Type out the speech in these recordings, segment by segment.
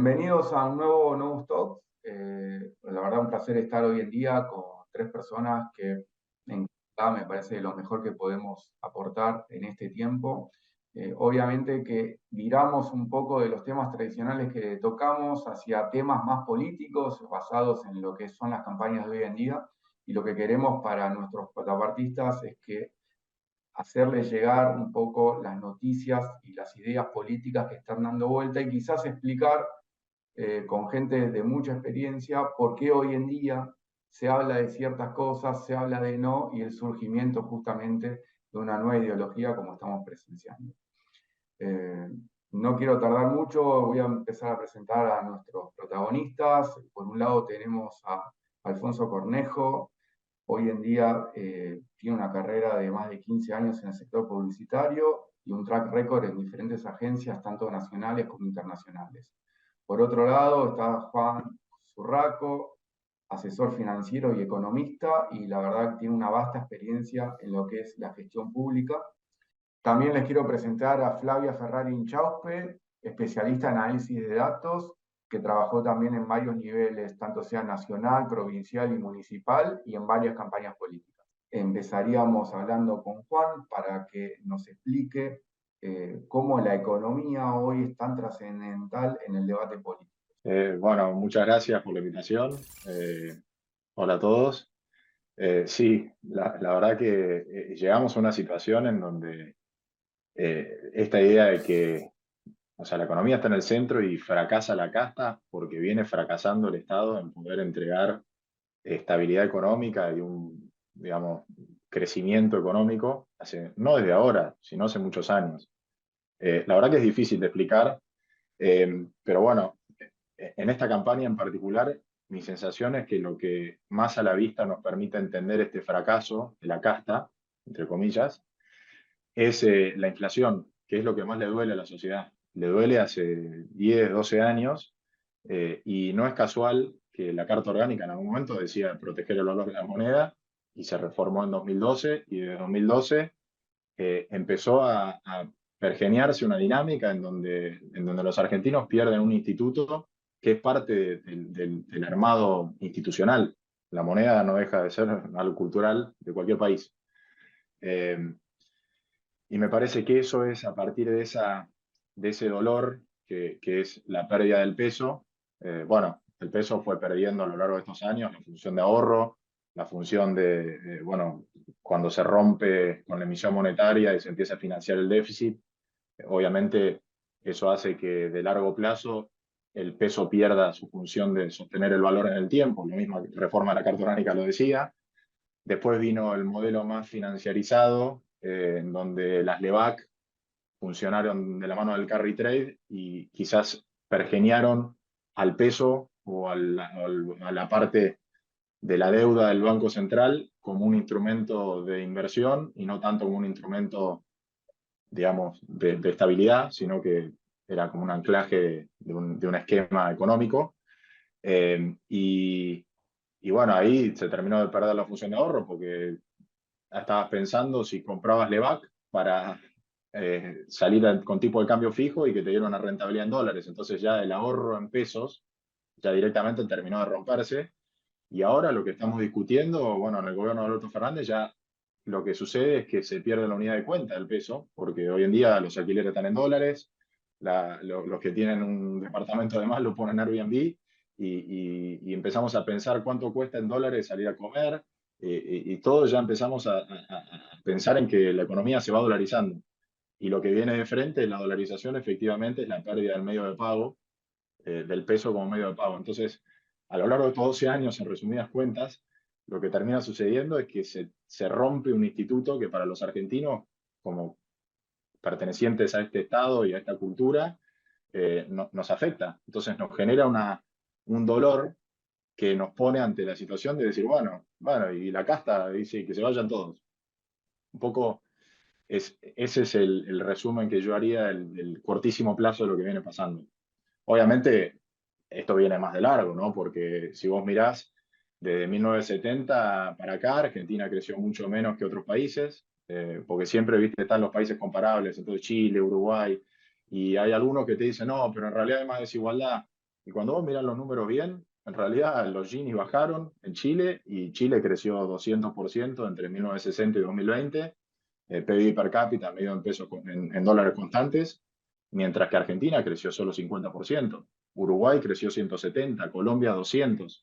Bienvenidos a un nuevo Novus Talks. La verdad, un placer estar hoy en día con tres personas que me parece lo mejor que podemos aportar en este tiempo. Obviamente que viramos un poco de los temas tradicionales que tocamos hacia temas más políticos, basados en lo que son las campañas de hoy en día. Y lo que queremos para nuestros platapartistas es que hacerles llegar un poco las noticias y las ideas políticas que están dando vuelta y quizás explicar con gente de mucha experiencia por qué hoy en día se habla de ciertas cosas, se habla de no, y el surgimiento justamente de una nueva ideología como estamos presenciando. No quiero tardar mucho, voy a empezar a presentar a nuestros protagonistas. Por un lado tenemos a Alfonso Cornejo. Hoy en día tiene una carrera de más de 15 años en el sector publicitario y un track record en diferentes agencias, tanto nacionales como internacionales. Por otro lado está Juan Zurraco, asesor financiero y economista, y la verdad que tiene una vasta experiencia en lo que es la gestión pública. También les quiero presentar a Flavia Ferrari Inchauspe, especialista en análisis de datos, que trabajó también en varios niveles, tanto sea nacional, provincial y municipal, y en varias campañas políticas. Empezaríamos hablando con Juan para que nos explique cómo la economía hoy es tan trascendental en el debate político. Bueno, muchas gracias por la invitación. Hola a todos. Sí, la verdad que llegamos a una situación en donde esta idea de que, o sea, la economía está en el centro y fracasa la casta porque viene fracasando el Estado en poder entregar estabilidad económica y un, digamos, crecimiento económico, no desde ahora, sino hace muchos años. La verdad que es difícil de explicar, pero bueno, en esta campaña en particular, mi sensación es que lo que más a la vista nos permite entender este fracaso de la casta, entre comillas, es la inflación, que es lo que más le duele a la sociedad. Le duele hace 10, 12 años, y no es casual que la Carta Orgánica en algún momento decía proteger el valor de la moneda, y se reformó en 2012, y desde 2012 empezó a pergeñarse una dinámica en donde los argentinos pierden un instituto que es parte del armado institucional. La moneda no deja de ser algo cultural de cualquier país. Eh, y me parece que eso es a partir de ese dolor que es la pérdida del peso. Bueno, el peso fue perdiendo a lo largo de estos años la función de ahorro, la función de, bueno, cuando se rompe con la emisión monetaria y se empieza a financiar el déficit, obviamente eso hace que de largo plazo el peso pierda su función de sostener el valor en el tiempo. Lo mismo que reforma de la Carta Orgánica lo decía. Después vino el modelo más financiarizado, en donde las LEVAC funcionaron de la mano del carry trade y quizás pergeniaron al peso o a la parte de la deuda del Banco Central como un instrumento de inversión y no tanto como un instrumento, digamos, de estabilidad, sino que era como un anclaje de un esquema económico. Y bueno, ahí se terminó de perder la función de ahorro porque estabas pensando si comprabas LEVAC para salir con tipo de cambio fijo y que te diera una rentabilidad en dólares. Entonces ya el ahorro en pesos ya directamente terminó de romperse. Y ahora lo que estamos discutiendo, bueno, en el gobierno de Alberto Fernández ya lo que sucede es que se pierde la unidad de cuenta del peso, porque hoy en día los alquileres están en dólares, los que tienen un departamento de más lo ponen en Airbnb y empezamos a pensar cuánto cuesta en dólares salir a comer, y todos ya empezamos a pensar en que la economía se va dolarizando. Y lo que viene de frente, la dolarización efectivamente es la pérdida del medio de pago, del peso como medio de pago. Entonces, a lo largo de estos 12 años, en resumidas cuentas, lo que termina sucediendo es que se rompe un instituto que para los argentinos, como pertenecientes a este Estado y a esta cultura, nos afecta. Entonces nos genera un dolor que nos pone ante la situación de decir, bueno, y la casta dice que se vayan todos. Un poco ese es el resumen que yo haría del cortísimo plazo de lo que viene pasando. Obviamente, esto viene más de largo, ¿no? Porque si vos mirás, desde 1970 para acá, Argentina creció mucho menos que otros países, porque siempre, viste, están los países comparables, entonces Chile, Uruguay, y hay algunos que te dicen, no, pero en realidad hay más desigualdad. Y cuando vos mirás los números bien, en realidad los Gini bajaron en Chile y Chile creció 200% entre 1960 y 2020, PBI per cápita medido en pesos en dólares constantes, mientras que Argentina creció solo 50%, Uruguay creció 170%, Colombia 200%.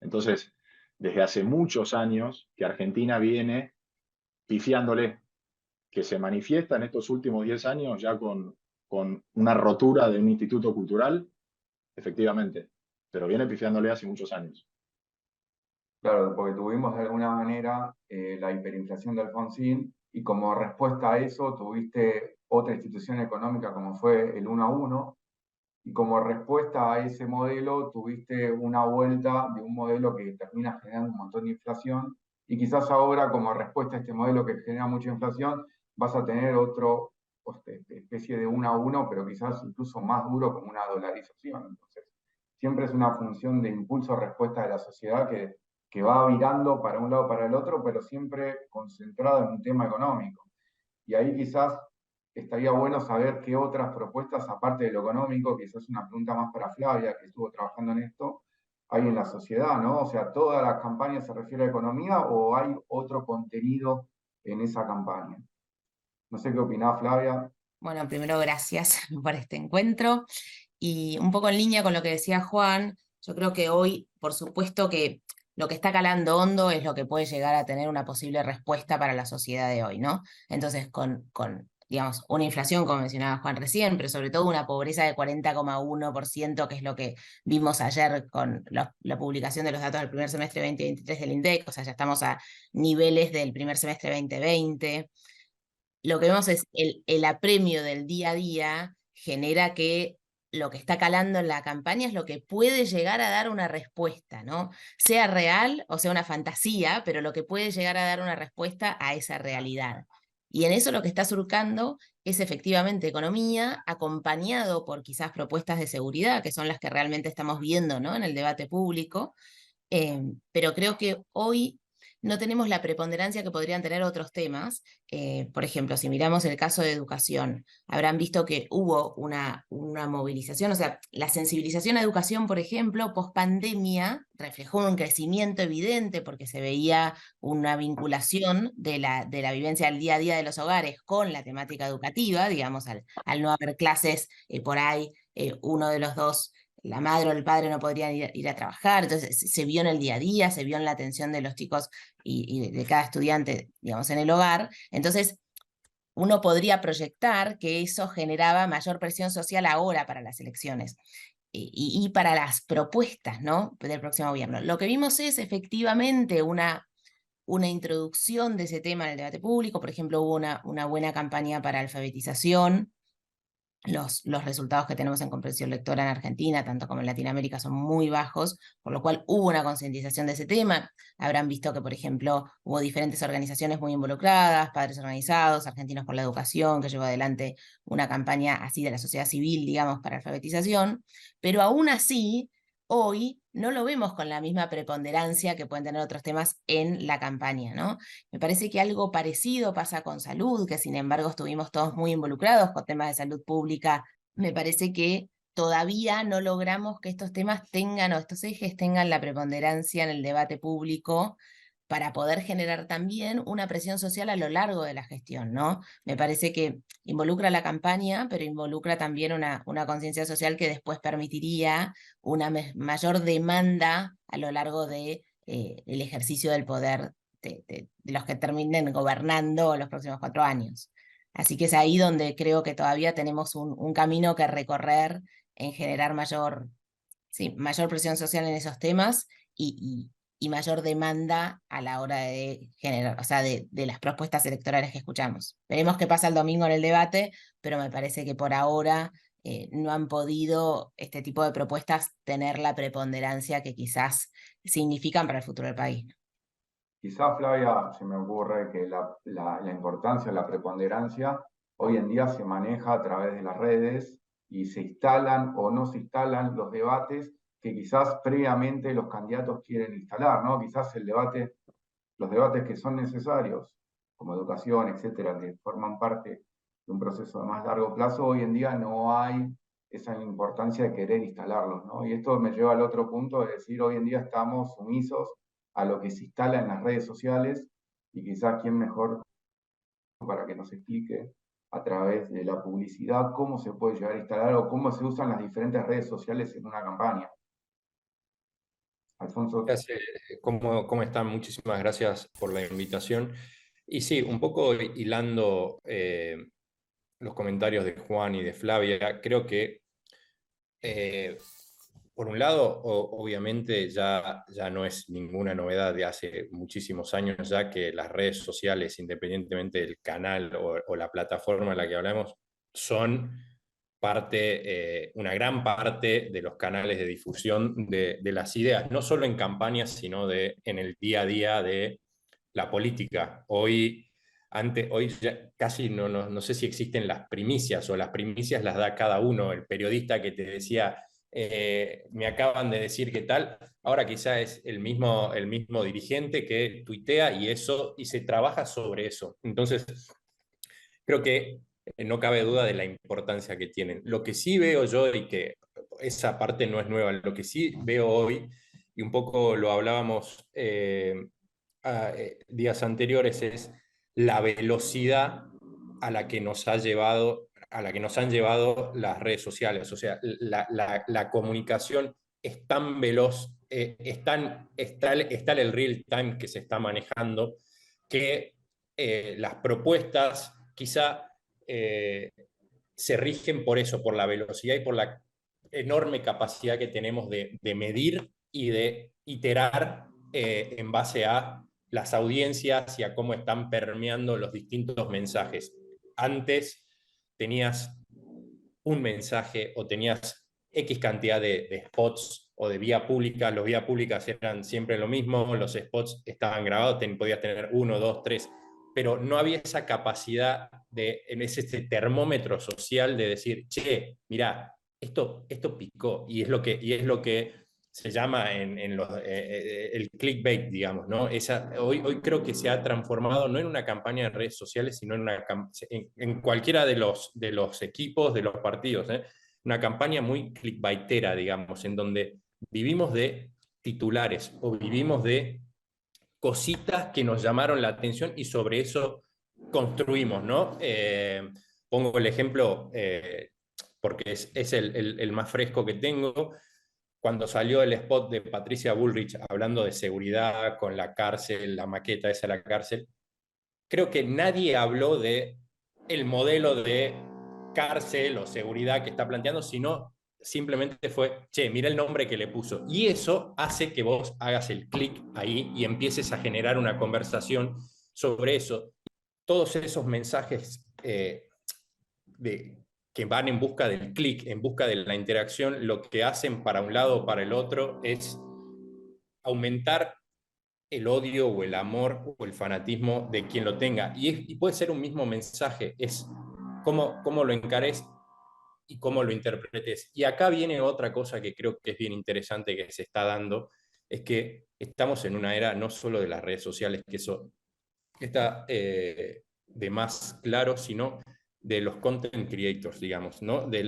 Entonces, desde hace muchos años que Argentina viene pifiándole, que se manifiesta en estos últimos 10 años ya con una rotura de un instituto cultural, efectivamente, pero viene pifiándole hace muchos años. Claro, porque tuvimos de alguna manera la hiperinflación de Alfonsín y como respuesta a eso tuviste otra institución económica como fue el 1 a 1 y como respuesta a ese modelo tuviste una vuelta de un modelo que termina generando un montón de inflación y quizás ahora como respuesta a este modelo que genera mucha inflación vas a tener otro especie de 1 a 1 pero quizás incluso más duro como una dolarización. Entonces, siempre es una función de impulso-respuesta de la sociedad que va virando para un lado para el otro, pero siempre concentrado en un tema económico. Y ahí quizás estaría bueno saber qué otras propuestas, aparte de lo económico, quizás una pregunta más para Flavia, que estuvo trabajando en esto, hay en la sociedad, ¿no? O sea, ¿toda la campaña se refiere a economía o hay otro contenido en esa campaña? No sé qué opinás, Flavia. Bueno, primero gracias por este encuentro. Y un poco en línea con lo que decía Juan, yo creo que hoy, por supuesto que lo que está calando hondo es lo que puede llegar a tener una posible respuesta para la sociedad de hoy, ¿no? Entonces, digamos, una inflación, como mencionaba Juan recién, pero sobre todo una pobreza de 40,1%, que es lo que vimos ayer con la publicación de los datos del primer semestre 2023 del INDEC, o sea, ya estamos a niveles del primer semestre 2020. Lo que vemos es el apremio del día a día genera que lo que está calando en la campaña es lo que puede llegar a dar una respuesta, ¿no? Sea real o sea una fantasía, pero lo que puede llegar a dar una respuesta a esa realidad. Y en eso lo que está surcando es efectivamente economía, acompañado por quizás propuestas de seguridad, que son las que realmente estamos viendo, ¿no?, en el debate público. Pero creo que hoy no tenemos la preponderancia que podrían tener otros temas. Por ejemplo, si miramos el caso de educación, habrán visto que hubo una movilización, o sea, la sensibilización a educación, por ejemplo, post pandemia, reflejó un crecimiento evidente porque se veía una vinculación de la vivencia del día a día de los hogares con la temática educativa, digamos, al no haber clases por ahí, uno de los dos, la madre o el padre, no podrían ir a trabajar, entonces se vio en el día a día, se vio en la atención de los chicos y de cada estudiante, digamos, en el hogar. Entonces, uno podría proyectar que eso generaba mayor presión social ahora para las elecciones y para las propuestas, ¿no?, del próximo gobierno. Lo que vimos es efectivamente una introducción de ese tema en el debate público. Por ejemplo, hubo una buena campaña para alfabetización. Los resultados que tenemos en comprensión lectora en Argentina, tanto como en Latinoamérica, son muy bajos, por lo cual hubo una concientización de ese tema. Habrán visto que, por ejemplo, hubo diferentes organizaciones muy involucradas, Padres Organizados, Argentinos por la Educación, que llevó adelante una campaña así de la sociedad civil, digamos, para alfabetización, pero aún así, hoy no lo vemos con la misma preponderancia que pueden tener otros temas en la campaña, ¿no? Me parece que algo parecido pasa con salud, que sin embargo estuvimos todos muy involucrados con temas de salud pública. Me parece que todavía no logramos que estos temas tengan, o estos ejes tengan la preponderancia en el debate público para poder generar también una presión social a lo largo de la gestión, ¿no? Me parece que involucra la campaña, pero involucra también una conciencia social que después permitiría una mayor demanda a lo largo de el ejercicio del poder de los que terminen gobernando los próximos 4 años. Así que es ahí donde creo que todavía tenemos un camino que recorrer en generar mayor presión social en esos temas y mayor demanda a la hora de generar, o sea, de las propuestas electorales que escuchamos. Veremos qué pasa el domingo en el debate, pero me parece que por ahora no han podido este tipo de propuestas tener la preponderancia que quizás significan para el futuro del país. Quizás, Flavia, se me ocurre que la importancia, la preponderancia, hoy en día se maneja a través de las redes y se instalan o no se instalan los debates que quizás previamente los candidatos quieren instalar, ¿no? Quizás los debates que son necesarios, como educación, etcétera, que forman parte de un proceso de más largo plazo, hoy en día no hay esa importancia de querer instalarlos, ¿no? Y esto me lleva al otro punto de decir, hoy en día estamos sumisos a lo que se instala en las redes sociales y quizás quién mejor para que nos explique a través de la publicidad cómo se puede llegar a instalar o cómo se usan las diferentes redes sociales en una campaña. Alfonso. ¿Cómo están? Muchísimas gracias por la invitación. Y sí, un poco hilando los comentarios de Juan y de Flavia, creo que por un lado, obviamente ya no es ninguna novedad de hace muchísimos años ya que las redes sociales, independientemente del canal o la plataforma en la que hablamos, son una gran parte de los canales de difusión de las ideas, no solo en campañas, sino en el día a día de la política. Hoy ya casi no sé si existen las primicias o las primicias las da cada uno. El periodista que te decía, me acaban de decir qué tal, ahora quizá es el mismo dirigente que tuitea y se trabaja sobre eso. Entonces, creo que no cabe duda de la importancia que tienen. Lo que sí veo yo, y que esa parte no es nueva, lo que sí veo hoy, y un poco lo hablábamos días anteriores, es la velocidad a la que nos han llevado las redes sociales. O sea, la comunicación es tan veloz, está el real time que se está manejando, que las propuestas quizá se rigen por eso, por la velocidad y por la enorme capacidad que tenemos de medir y de iterar en base a las audiencias y a cómo están permeando los distintos mensajes. Antes tenías un mensaje o tenías X cantidad de spots o de vía pública. Los vías públicas eran siempre lo mismo, los spots estaban grabados, podías tener 1, 2, 3, pero no había esa capacidad en ese termómetro social de decir, che, mirá, esto picó, y es lo que se llama el clickbait, digamos, ¿no? Hoy creo que se ha transformado no en una campaña en redes sociales, sino en cualquiera de los equipos, de los partidos, ¿eh? Una campaña muy clickbaitera, digamos, en donde vivimos de titulares o vivimos de cositas que nos llamaron la atención y sobre eso construimos, ¿no? Pongo el ejemplo, porque es el más fresco que tengo. Cuando salió el spot de Patricia Bullrich hablando de seguridad con la cárcel, la maqueta esa de la cárcel, creo que nadie habló de el modelo de cárcel o seguridad que está planteando, sino simplemente fue, che, mira el nombre que le puso. Y eso hace que vos hagas el clic ahí y empieces a generar una conversación sobre eso. Todos esos mensajes que van en busca del clic, en busca de la interacción, lo que hacen para un lado o para el otro es aumentar el odio o el amor o el fanatismo de quien lo tenga. Y puede ser un mismo mensaje, es cómo lo encares y cómo lo interpretes. Y acá viene otra cosa que creo que es bien interesante que se está dando, es que estamos en una era no solo de las redes sociales, que eso está de más claro, sino de los content creators, digamos, ¿no? de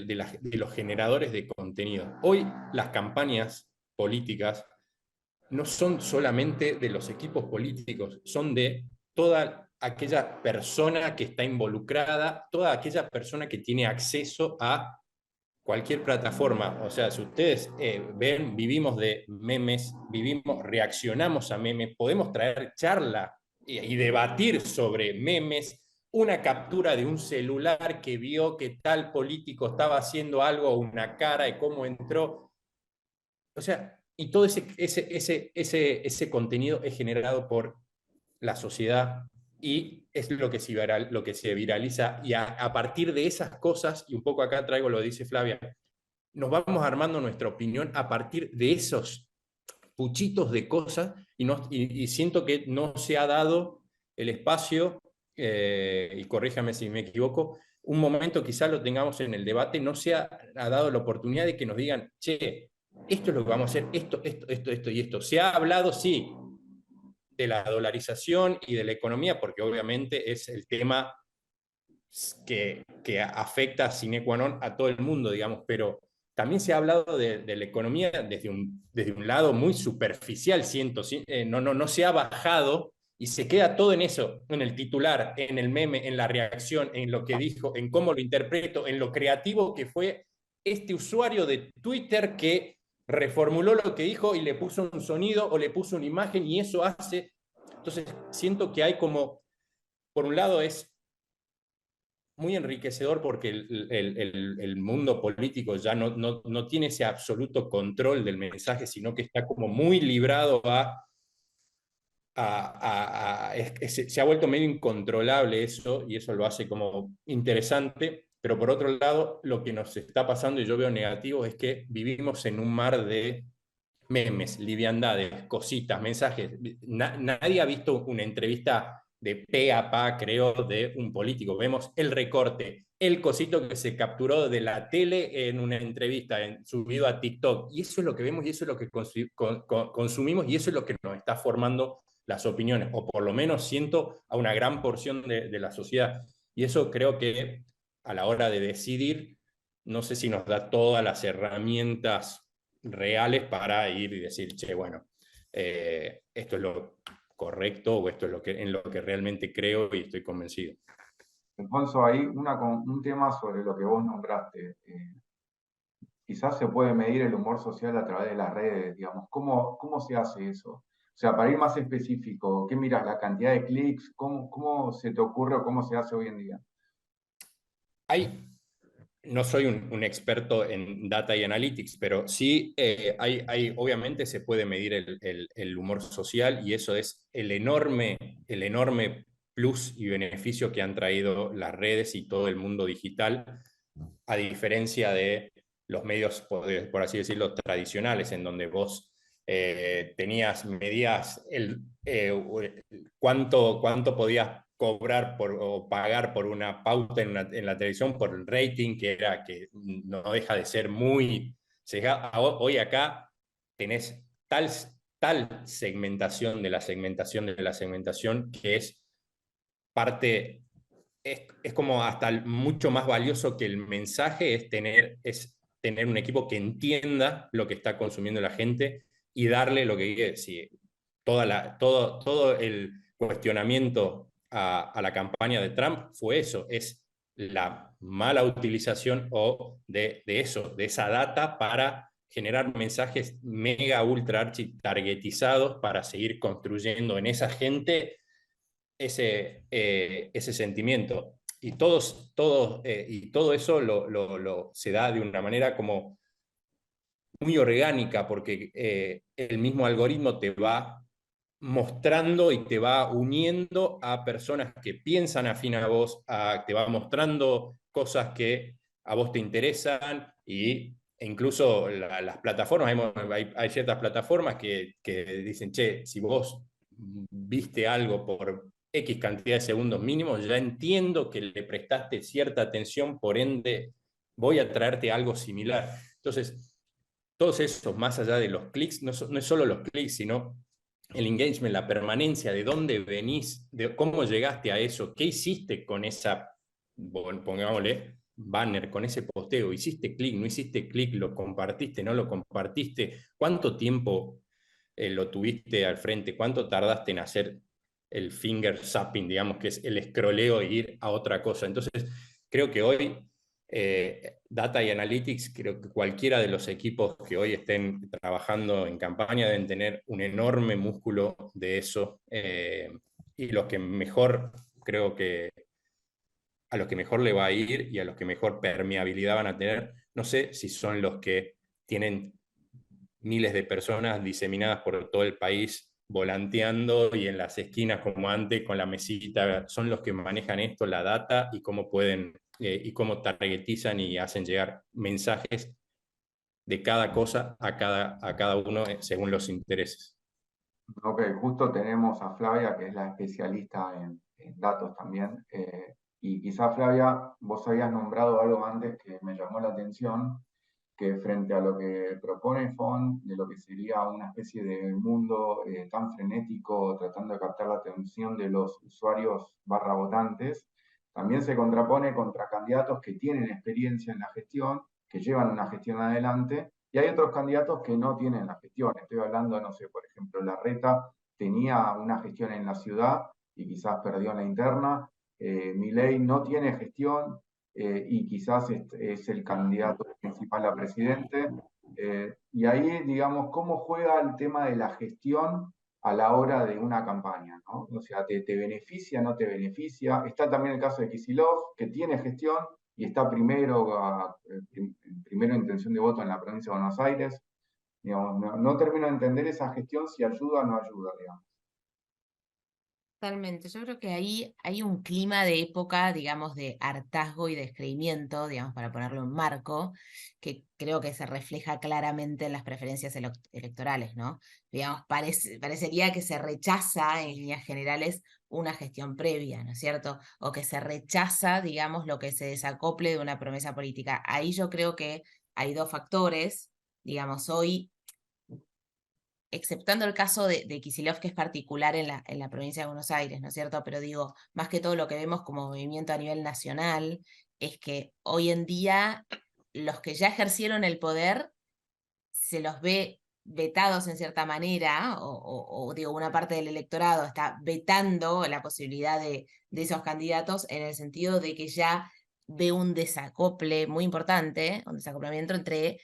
los generadores de contenido. Hoy las campañas políticas no son solamente de los equipos políticos, son de toda aquella persona que está involucrada, toda aquella persona que tiene acceso a cualquier plataforma. O sea, si ustedes ven, vivimos de memes, reaccionamos a memes, podemos traer charla y debatir sobre memes, una captura de un celular que vio que tal político estaba haciendo algo, una cara y cómo entró. O sea, y todo ese contenido es generado por la sociedad y es lo que se viraliza. Y a partir de esas cosas, y un poco acá traigo lo que dice Flavia, nos vamos armando nuestra opinión a partir de esos puchitos de cosas y siento que no se ha dado el espacio, y corríjame si me equivoco, un momento quizás lo tengamos en el debate, no se ha dado la oportunidad de que nos digan, che, esto es lo que vamos a hacer, esto y esto. Se ha hablado, sí, de la dolarización y de la economía, porque obviamente es el tema que afecta sine qua non a todo el mundo, digamos, pero también se ha hablado de la economía desde un lado muy superficial, siento, no se ha bajado y se queda todo en eso, en el titular, en el meme, en la reacción, en lo que dijo, en cómo lo interpreto, en lo creativo que fue este usuario de Twitter que reformuló lo que dijo y le puso un sonido o le puso una imagen y eso hace. Entonces, siento que hay como, por un lado es muy enriquecedor porque el mundo político ya no tiene ese absoluto control del mensaje, sino que está como muy librado se ha vuelto medio incontrolable eso, y eso lo hace como interesante, pero por otro lado, lo que nos está pasando, y yo veo negativo, es que vivimos en un mar de memes, liviandades, cositas, mensajes. Nadie ha visto una entrevista de pe a pa, creo, de un político. Vemos el recorte, el cosito que se capturó de la tele en una entrevista, subido a TikTok. Y eso es lo que vemos y eso es lo que consumimos y eso es lo que nos está formando las opiniones, o por lo menos siento a una gran porción de la sociedad. Y eso creo que a la hora de decidir, no sé si nos da todas las herramientas reales para ir y decir, che, bueno, esto es lo correcto o esto es en lo que realmente creo y estoy convencido. Alfonso, ahí un tema sobre lo que vos nombraste. Quizás se puede medir el humor social a través de las redes, digamos. ¿Cómo se hace eso? O sea, para ir más específico, ¿qué miras? ¿La cantidad de clics? ¿Cómo se te ocurre o cómo se hace hoy en día? No soy un experto en data y analytics, pero sí obviamente se puede medir el humor social y eso es el enorme plus y beneficio que han traído las redes y todo el mundo digital, a diferencia de los medios, por así decirlo, tradicionales, en donde vos medías cuánto podías cobrar o pagar por una pauta en la televisión por el rating, que no deja de ser muy. Hoy acá tenés tal segmentación de la segmentación de la segmentación que es parte. Es como hasta mucho más valioso que el mensaje, es tener un equipo que entienda lo que está consumiendo la gente y darle lo que si todo el cuestionamiento a la campaña de Trump fue eso, es la mala utilización de eso, de esa data para generar mensajes mega ultra archi targetizados para seguir construyendo en esa gente ese sentimiento. Y todo eso se da de una manera como muy orgánica, porque el mismo algoritmo te va mostrando y te va uniendo a personas que piensan afín a vos, te va mostrando cosas que a vos te interesan e incluso las plataformas, hay ciertas plataformas que dicen, che, si vos viste algo por X cantidad de segundos mínimos, ya entiendo que le prestaste cierta atención, por ende voy a traerte algo similar. Entonces, todos esos, más allá de los clics, no es solo los clics, sino el engagement, la permanencia, de dónde venís, de cómo llegaste a eso, qué hiciste con esa, pongámosle, banner, con ese posteo, hiciste clic, no hiciste clic, lo compartiste, no lo compartiste, cuánto tiempo lo tuviste al frente, cuánto tardaste en hacer el finger zapping, digamos, que es el escroleo e ir a otra cosa. Entonces, creo que hoy Data y Analytics, creo que cualquiera de los equipos que hoy estén trabajando en campaña deben tener un enorme músculo de eso, y los que mejor, creo que a los que mejor le va a ir y a los que mejor permeabilidad van a tener, no sé si son los que tienen miles de personas diseminadas por todo el país volanteando y en las esquinas como antes con la mesita, son los que manejan esto, la data y cómo pueden y cómo targetizan y hacen llegar mensajes de cada cosa a cada uno según los intereses. Ok, justo tenemos a Flavia, que es la especialista en datos también. Y quizá, Flavia, vos habías nombrado algo antes que me llamó la atención, que frente a lo que propone FON, de lo que sería una especie de mundo tan frenético, tratando de captar la atención de los usuarios barra votantes, también se contrapone contra candidatos que tienen experiencia en la gestión, que llevan una gestión adelante, y hay otros candidatos que no tienen la gestión. Estoy hablando, no sé, por ejemplo, Larreta tenía una gestión en la ciudad y quizás perdió en la interna. Milei no tiene gestión y quizás es el candidato principal a presidente. Y ahí, digamos, ¿cómo juega el tema de la gestión a la hora de una campaña, ¿no? O sea, ¿te beneficia, no te beneficia? Está también el caso de Kicillof, que tiene gestión y está primero intención de voto en la provincia de Buenos Aires. Digamos, no termino de entender esa gestión si ayuda o no ayuda, digamos. Totalmente. Yo creo que ahí hay un clima de época, digamos, de hartazgo y descreimiento, digamos, para ponerlo en marco, que creo que se refleja claramente en las preferencias electorales, ¿no? Digamos, parecería que se rechaza en líneas generales una gestión previa, ¿no es cierto? O que se rechaza, digamos, lo que se desacople de una promesa política. Ahí yo creo que hay dos factores, digamos, hoy exceptando el caso de Kicillof, que es particular en la provincia de Buenos Aires, ¿no es cierto? Pero digo, más que todo lo que vemos como movimiento a nivel nacional, es que hoy en día los que ya ejercieron el poder se los ve vetados en cierta manera, o digo, una parte del electorado está vetando la posibilidad de esos candidatos en el sentido de que ya ve un desacople muy importante, un desacoplamiento entre,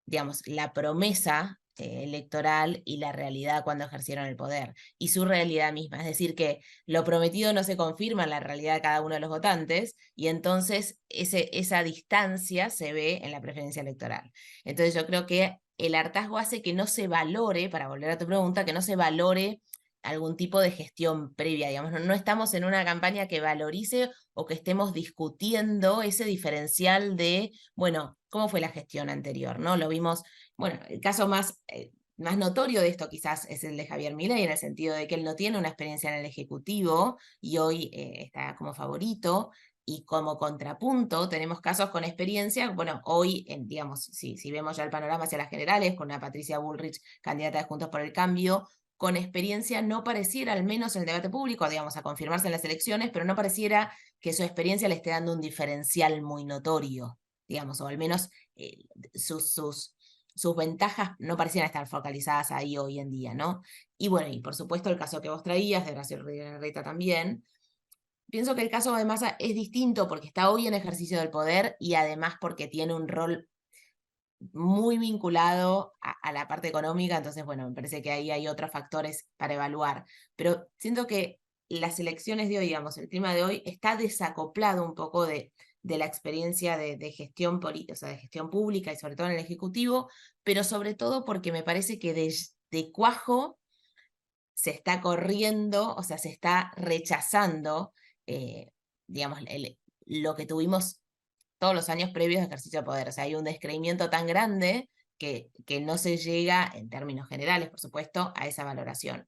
digamos, la promesa electoral y la realidad cuando ejercieron el poder, y su realidad misma. Es decir, que lo prometido no se confirma en la realidad de cada uno de los votantes, y entonces esa distancia se ve en la preferencia electoral. Entonces yo creo que el hartazgo hace que no se valore, para volver a tu pregunta, que no se valore algún tipo de gestión previa, digamos, no estamos en una campaña que valorice o que estemos discutiendo ese diferencial de, bueno, ¿cómo fue la gestión anterior? ¿No? Lo vimos, bueno, el caso más notorio de esto quizás es el de Javier Milei, en el sentido de que él no tiene una experiencia en el Ejecutivo y hoy está como favorito. Y como contrapunto tenemos casos con experiencia, bueno, hoy, digamos, si vemos ya el panorama hacia las generales, con una Patricia Bullrich, candidata de Juntos por el Cambio, con experiencia no pareciera, al menos en el debate público, digamos, a confirmarse en las elecciones, pero no pareciera que su experiencia le esté dando un diferencial muy notorio, digamos, o al menos sus ventajas no parecían estar focalizadas ahí hoy en día, ¿no? Y bueno, y por supuesto el caso que vos traías, de Horacio Rodríguez Larreta también. Pienso que el caso de Massa es distinto porque está hoy en ejercicio del poder y además porque tiene un rol muy vinculado a la parte económica, entonces, bueno, me parece que ahí hay otros factores para evaluar. Pero siento que las elecciones de hoy, digamos, el clima de hoy está desacoplado un poco de la experiencia de gestión política, o sea, de gestión pública y sobre todo en el Ejecutivo, pero sobre todo porque me parece que de cuajo se está corriendo, o sea, se está rechazando, digamos, lo que tuvimos todos los años previos de ejercicio de poder. O sea, hay un descreimiento tan grande que no se llega, en términos generales, por supuesto, a esa valoración.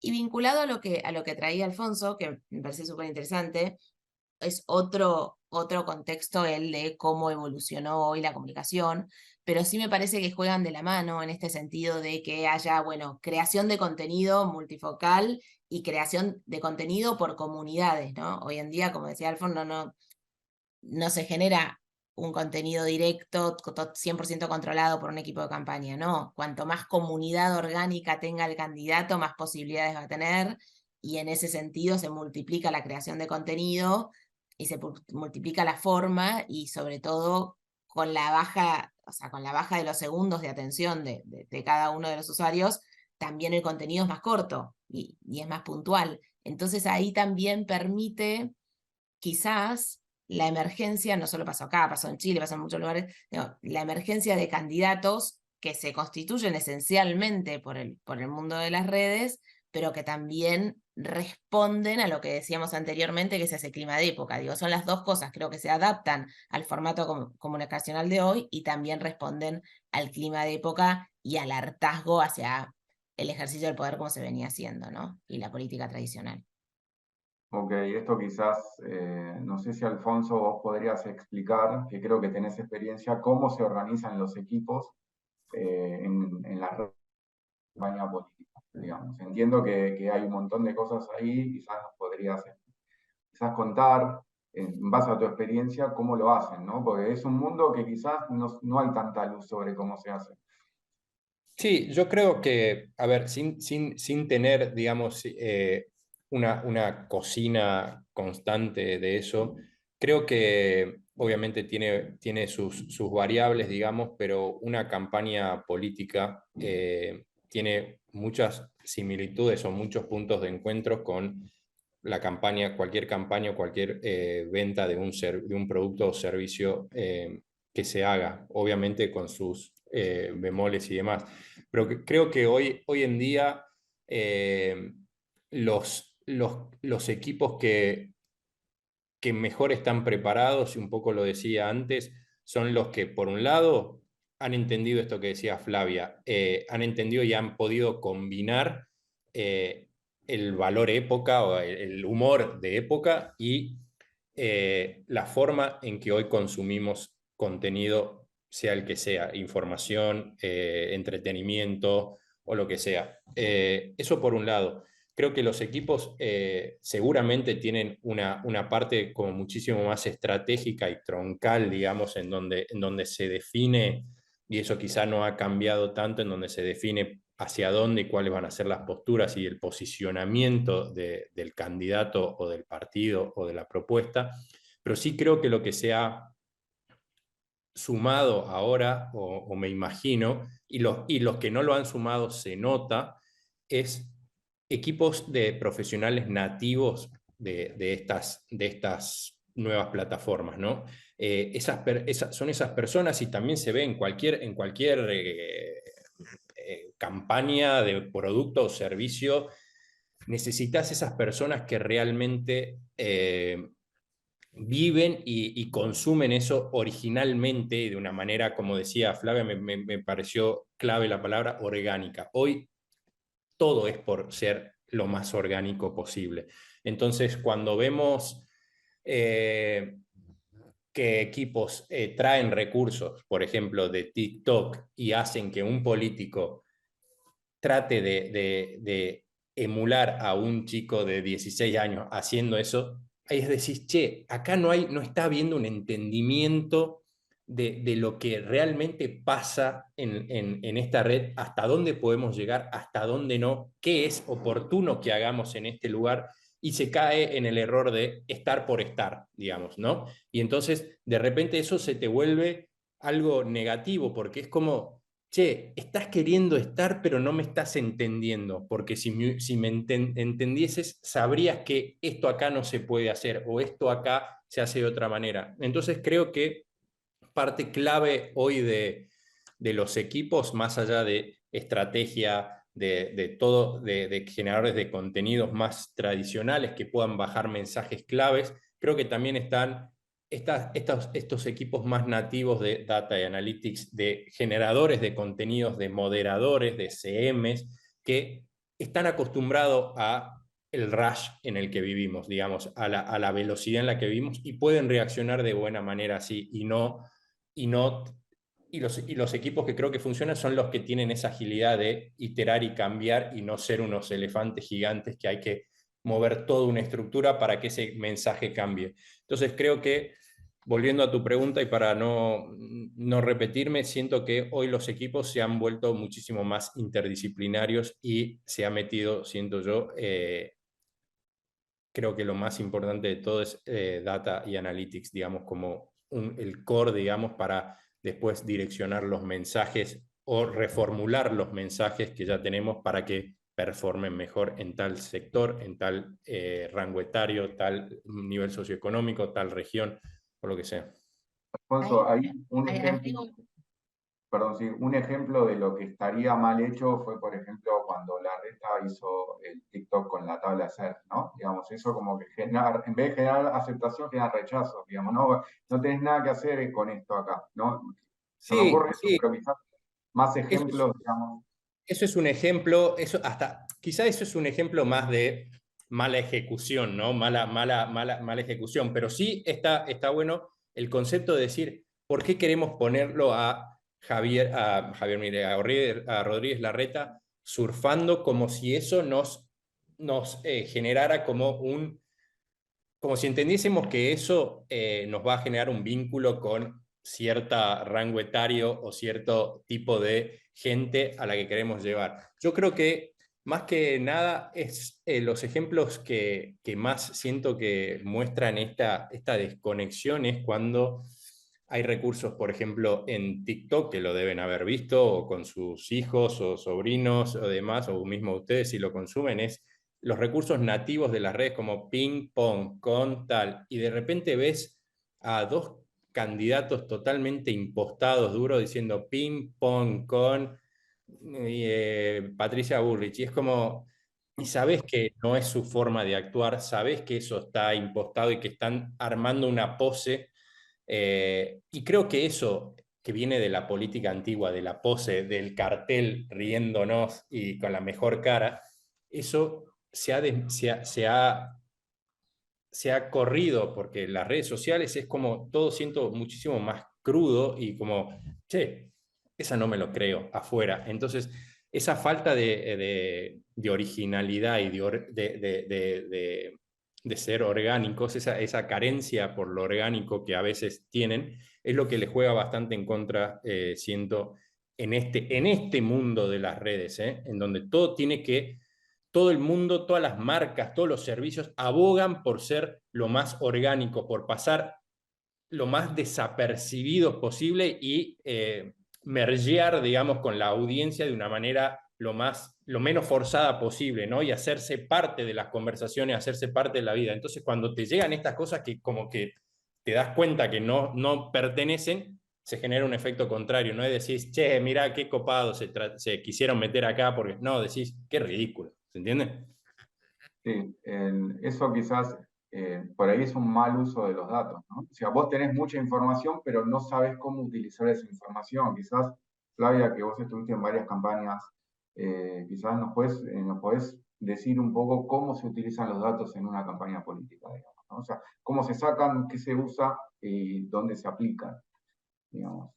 Y vinculado a lo que traía Alfonso, que me parece súper interesante, es otro contexto el de cómo evolucionó hoy la comunicación, pero sí me parece que juegan de la mano en este sentido de que haya, bueno, creación de contenido multifocal y creación de contenido por comunidades, ¿no? Hoy en día, como decía Alfonso, no se genera un contenido directo, 100% controlado por un equipo de campaña, no. Cuanto más comunidad orgánica tenga el candidato, más posibilidades va a tener, y en ese sentido se multiplica la creación de contenido y se multiplica la forma, y sobre todo con la baja, o sea, con la baja de los segundos de atención de cada uno de los usuarios, también el contenido es más corto y es más puntual. Entonces ahí también permite quizás la emergencia, no solo pasó acá, pasó en Chile, pasó en muchos lugares, no, la emergencia de candidatos que se constituyen esencialmente por el mundo de las redes, pero que también responden a lo que decíamos anteriormente, que es ese clima de época. Digo, son las dos cosas, creo que se adaptan al formato comunicacional de hoy y también responden al clima de época y al hartazgo hacia el ejercicio del poder como se venía haciendo, ¿no? Y la política tradicional. Ok, esto quizás, no sé si Alfonso vos podrías explicar, que creo que tenés experiencia, cómo se organizan los equipos en la campaña política, digamos. Entiendo que hay un montón de cosas ahí, quizás nos podrías quizás contar, en base a tu experiencia, cómo lo hacen, ¿no? Porque es un mundo que quizás no hay tanta luz sobre cómo se hace. Sí, yo creo que, a ver, sin tener, digamos, una cocina constante de eso, creo que obviamente tiene sus variables, digamos, pero una campaña política tiene muchas similitudes o muchos puntos de encuentro con la campaña o cualquier venta de un producto o servicio que se haga, obviamente con sus bemoles y demás. Pero creo que hoy en día los equipos que mejor están preparados, y un poco lo decía antes, son los que, por un lado, han entendido esto que decía Flavia, han entendido y han podido combinar el valor época o el humor de época y la forma en que hoy consumimos contenido, sea el que sea, información, entretenimiento o lo que sea. Eso por un lado. Creo que los equipos seguramente tienen una parte como muchísimo más estratégica y troncal, digamos, en donde se define, y eso quizá no ha cambiado tanto, en donde se define hacia dónde y cuáles van a ser las posturas y el posicionamiento del candidato o del partido o de la propuesta, pero sí creo que lo que se ha sumado ahora, o me imagino, y los que no lo han sumado se nota, es equipos de profesionales nativos de estas nuevas plataformas, ¿no? Son esas personas y también se ve en cualquier campaña de producto o servicio, necesitas esas personas que realmente viven y consumen eso originalmente y de una manera, como decía Flavia, me pareció clave la palabra orgánica. Hoy todo es por ser lo más orgánico posible. Entonces, cuando vemos que equipos traen recursos, por ejemplo, de TikTok y hacen que un político trate de emular a un chico de 16 años haciendo eso, ahí es decir, che, acá no está habiendo un entendimiento de lo que realmente pasa en esta red, hasta dónde podemos llegar, hasta dónde no, qué es oportuno que hagamos en este lugar, y se cae en el error de estar por estar, digamos, ¿no? Y entonces, de repente eso se te vuelve algo negativo, porque es como, che, estás queriendo estar, pero no me estás entendiendo, porque si me entendieses, sabrías que esto acá no se puede hacer o esto acá se hace de otra manera. Entonces creo que parte clave hoy de los equipos, más allá de estrategia, de todo, de generadores de contenidos más tradicionales que puedan bajar mensajes claves, creo que también están estos equipos más nativos de Data y Analytics, de generadores de contenidos, de moderadores, de CMs, que están acostumbrados a el rush en el que vivimos, digamos, a la velocidad en la que vivimos, y pueden reaccionar de buena manera así, y no y los equipos que creo que funcionan son los que tienen esa agilidad de iterar y cambiar y no ser unos elefantes gigantes que hay que mover toda una estructura para que ese mensaje cambie. Entonces creo que, volviendo a tu pregunta y para no repetirme, siento que hoy los equipos se han vuelto muchísimo más interdisciplinarios y se ha metido, siento yo, creo que lo más importante de todo es data y analytics, digamos, como el core, digamos, para después direccionar los mensajes o reformular los mensajes que ya tenemos para que performen mejor en tal sector, en tal rango etario, tal nivel socioeconómico, tal región, o lo que sea. Alfonso, hay un Hay ejemplo, algo- perdón, sí, un ejemplo de lo que estaría mal hecho fue, por ejemplo, cuando Larreta hizo el TikTok con la tabla SER, ¿no? Digamos, eso como que genera, en vez de generar aceptación, genera rechazo, digamos, no tenés nada que hacer con esto acá, ¿no? Se me Sí, ocurre eso, sí, pero quizás más eso es, ejemplos, digamos. eso es un ejemplo, quizá eso es un ejemplo más de mala ejecución, ¿no? Mala ejecución, pero sí está bueno el concepto de decir, ¿por qué queremos ponerlo mire, a Rodríguez Larreta surfando como si eso nos generara como como si entendiésemos que eso nos va a generar un vínculo con cierto rango etario o cierto tipo de gente a la que queremos llevar. Yo creo que más que nada es los ejemplos que más siento que muestran esta desconexión es cuando hay recursos, por ejemplo, en TikTok, que lo deben haber visto, o con sus hijos o sobrinos o demás, o mismo ustedes si lo consumen, es los recursos nativos de las redes como ping pong, con tal, y de repente ves a dos candidatos totalmente impostados, duros, diciendo ping pong con Patricia Bullrich, y es como, y sabes que no es su forma de actuar, sabes que eso está impostado y que están armando una pose, y creo que eso que viene de la política antigua, de la pose, del cartel riéndonos y con la mejor cara, eso se ha corrido porque las redes sociales es como todo siento muchísimo más crudo y como, che, esa no me lo creo afuera. Entonces, esa falta de originalidad y de ser orgánicos, esa carencia por lo orgánico que a veces tienen, es lo que les juega bastante en contra, siento, en este mundo de las redes, en donde todo el mundo, todas las marcas, todos los servicios abogan por ser lo más orgánico, por pasar lo más desapercibidos posible y mergear, digamos, con la audiencia de una manera lo menos forzada posible, ¿no? Y hacerse parte de las conversaciones, hacerse parte de la vida. Entonces, cuando te llegan estas cosas que como que te das cuenta que no pertenecen, se genera un efecto contrario. No es decir, che, mirá qué copado se quisieron meter acá, porque no, decís, qué ridículo. ¿Se entiende? Sí, eso quizás por ahí es un mal uso de los datos, ¿no? O sea, vos tenés mucha información, pero no sabes cómo utilizar esa información. Quizás, Flavia, que vos estuviste en varias campañas, quizás nos podés decir un poco cómo se utilizan los datos en una campaña política, digamos, ¿no? O sea, cómo se sacan, qué se usa y dónde se aplican, digamos.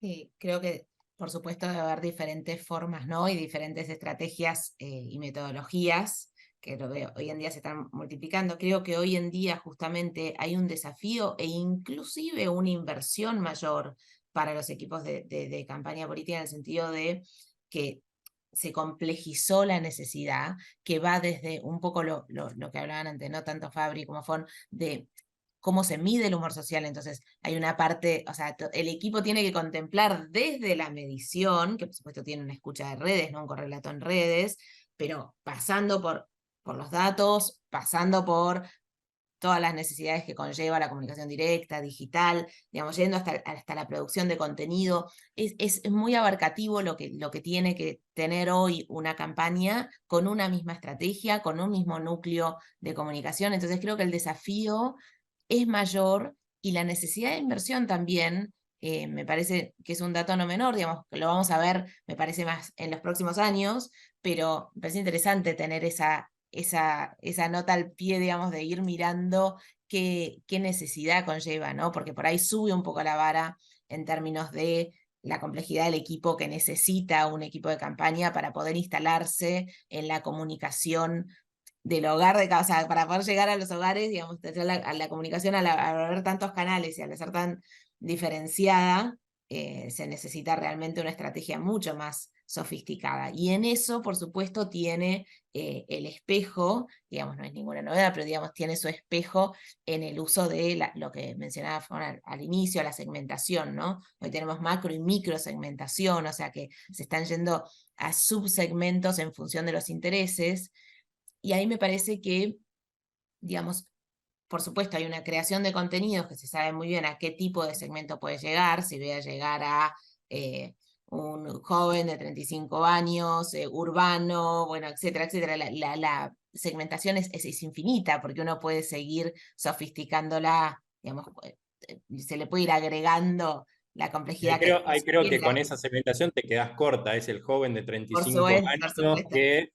Sí, creo que por supuesto debe haber diferentes formas, ¿no? Y diferentes estrategias y metodologías que hoy en día se están multiplicando. Creo que hoy en día justamente hay un desafío e inclusive una inversión mayor para los equipos de campaña política en el sentido de que se complejizó la necesidad, que va desde un poco lo que hablaban antes, no tanto Fabri como Fon, de cómo se mide el humor social. Entonces, hay una parte, o sea, el equipo tiene que contemplar desde la medición, que por supuesto tiene una escucha de redes, no un correlato en redes, pero pasando por los datos, pasando por todas las necesidades que conlleva la comunicación directa, digital, digamos, yendo hasta la producción de contenido. Es muy abarcativo lo que tiene que tener hoy una campaña con una misma estrategia, con un mismo núcleo de comunicación. Entonces creo que el desafío es mayor y la necesidad de inversión también. Me parece que es un dato no menor, digamos, que lo vamos a ver, me parece más en los próximos años, pero me parece interesante tener esa nota al pie, digamos, de ir mirando qué necesidad conlleva, ¿no? Porque por ahí sube un poco la vara en términos de la complejidad del equipo que necesita un equipo de campaña para poder instalarse en la comunicación del hogar de casa, o sea, para poder llegar a los hogares, digamos, a la comunicación, al haber tantos canales y al ser tan diferenciada, se necesita realmente una estrategia mucho más sofisticada. Y en eso, por supuesto, tiene el espejo, digamos, no es ninguna novedad, pero digamos, tiene su espejo en el uso de lo que mencionaba al inicio, la segmentación, ¿no? Hoy tenemos macro y micro segmentación, o sea que se están yendo a subsegmentos en función de los intereses, y ahí me parece que, digamos, por supuesto, hay una creación de contenidos que se sabe muy bien a qué tipo de segmento puede llegar, si voy a llegar a un joven de 35 años, urbano, bueno, etcétera, etcétera. La segmentación es infinita porque uno puede seguir sofisticándola, digamos, se le puede ir agregando la complejidad que Ahí creo que quiera. con esa segmentación te quedas corta. Es el joven de Por 35 supuesto, por años supuesto. que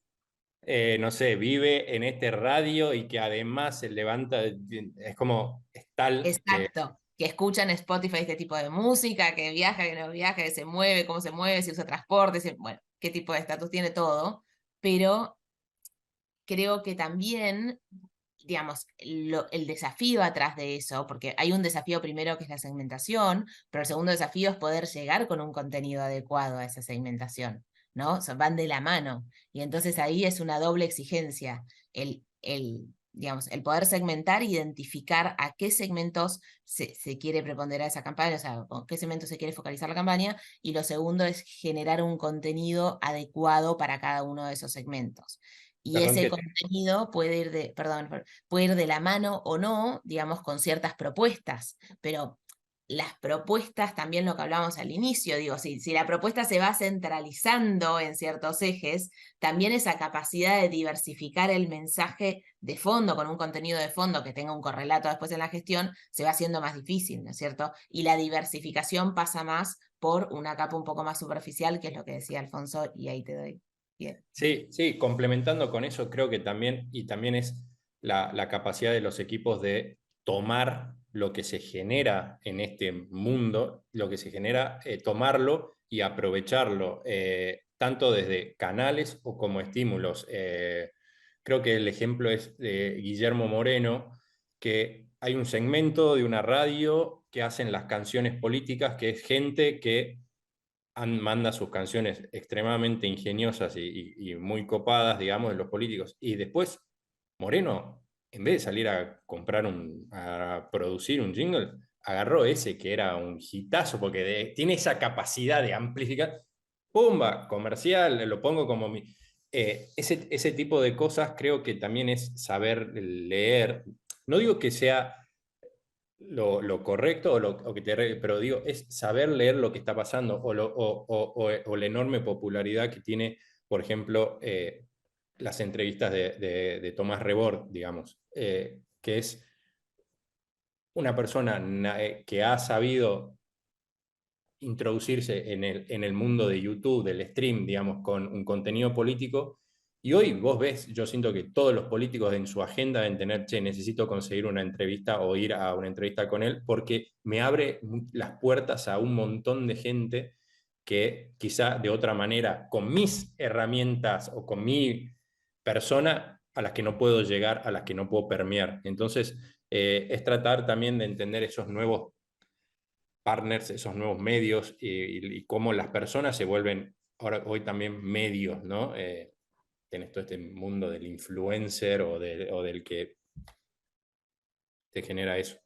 no sé, vive en este radio y que además se levanta, es como, es tal que Exacto, que escuchan en Spotify este tipo de música, que viaja, que no viaja, que se mueve, cómo se mueve, si usa transporte, bueno, qué tipo de estatus tiene todo, pero creo que también digamos, el desafío atrás de eso, porque hay un desafío primero que es la segmentación, pero el segundo desafío es poder llegar con un contenido adecuado a esa segmentación, ¿no? O sea, van de la mano. Y entonces ahí es una doble exigencia, digamos, el poder segmentar, identificar a qué segmentos se quiere preponderar esa campaña, o sea, con qué segmentos se quiere focalizar la campaña, y lo segundo es generar un contenido adecuado para cada uno de esos segmentos. Y Perdón ese que contenido puede ir puede ir de la mano o no, digamos, con ciertas propuestas, pero las propuestas, también lo que hablábamos al inicio, digo, si la propuesta se va centralizando en ciertos ejes, también esa capacidad de diversificar el mensaje de fondo con un contenido de fondo que tenga un correlato después en la gestión, se va haciendo más difícil, ¿no es cierto? Y la diversificación pasa más por una capa un poco más superficial, que es lo que decía Alfonso, y ahí te doy. Bien. Sí, sí, complementando con eso, creo que también, y también es la capacidad de los equipos de tomar lo que se genera en este mundo, lo que se genera, tomarlo y aprovecharlo, tanto desde canales o como estímulos. Creo que el ejemplo es de Guillermo Moreno, que hay un segmento de una radio que hacen las canciones políticas, que es gente que manda sus canciones extremadamente ingeniosas y muy copadas, digamos, de los políticos. Y después, Moreno, en vez de salir a comprar a producir un jingle, agarró ese que era un hitazo, porque tiene esa capacidad de amplificar. ¡Pumba! Comercial, lo pongo como mi. Ese tipo de cosas creo que también es saber leer. No digo que sea lo correcto o que pero digo, es saber leer lo que está pasando o la enorme popularidad que tiene, por ejemplo, las entrevistas de Tomás Rebord, digamos, que es una persona que ha sabido introducirse en el mundo de YouTube, del stream, digamos, con un contenido político. Y hoy vos ves, yo siento que todos los políticos en su agenda deben tener, che, necesito conseguir una entrevista o ir a una entrevista con él, porque me abre las puertas a un montón de gente que quizá de otra manera, con mis herramientas o con mi persona, a las que no puedo llegar, a las que no puedo permear. Entonces, es tratar también de entender esos nuevos partners, esos nuevos medios y cómo las personas se vuelven ahora hoy también medios, ¿no? Tienes todo este mundo del influencer o del que te genera eso.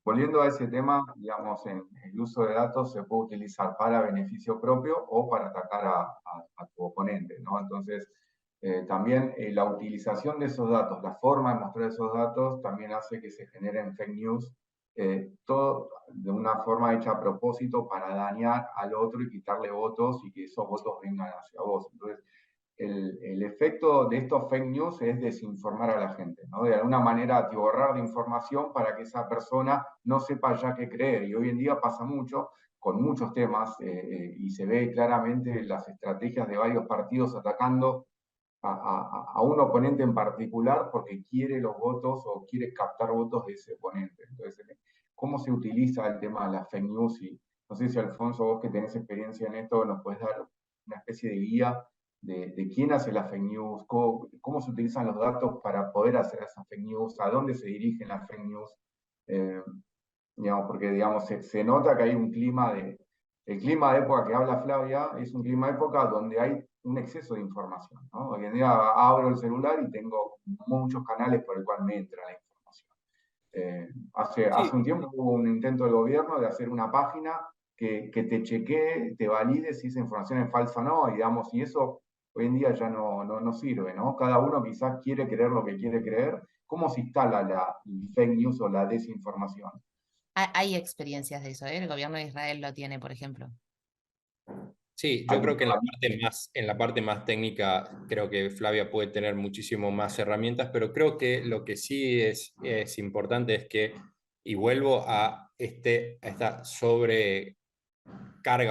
Volviendo a ese tema, digamos, en el uso de datos se puede utilizar para beneficio propio o para atacar a tu oponente, ¿no? Entonces, también la utilización de esos datos, la forma de mostrar esos datos, también hace que se generen fake news, todo de una forma hecha a propósito para dañar al otro y quitarle votos y que esos votos vengan hacia vos. Entonces, el efecto de estos fake news es desinformar a la gente, ¿no? De alguna manera atiborrar de información para que esa persona no sepa ya qué creer. Y hoy en día pasa mucho con muchos temas y se ve claramente las estrategias de varios partidos atacando a un oponente en particular porque quiere los votos o quiere captar votos de ese oponente. Entonces, ¿cómo se utiliza el tema de las fake news? Y no sé si Alfonso, vos que tenés experiencia en esto, nos puedes dar una especie de guía de quién hace las fake news, cómo se utilizan los datos para poder hacer esas fake news, a dónde se dirigen las fake news, eh, digamos, porque digamos, se nota que hay un clima el clima de época que habla Flavia es un clima de época donde hay un exceso de información, ¿no? Hoy en día abro el celular y tengo muchos canales por el cual me entra la información. Hace un Sí, tiempo hubo un intento del gobierno de hacer una página que te chequee, te valide si esa información es falsa o no, y digamos, y eso hoy en día ya no sirve, ¿no? Cada uno quizás quiere creer lo que quiere creer. ¿Cómo se instala la fake news o la desinformación? Hay experiencias de eso, ¿eh? El gobierno de Israel lo tiene, por ejemplo. sí, yo ¿Algún creo que tema? en la parte más técnica, creo que Flavia puede tener muchísimo más herramientas, pero creo que lo que sí es importante es que, y vuelvo a esta sobrecarga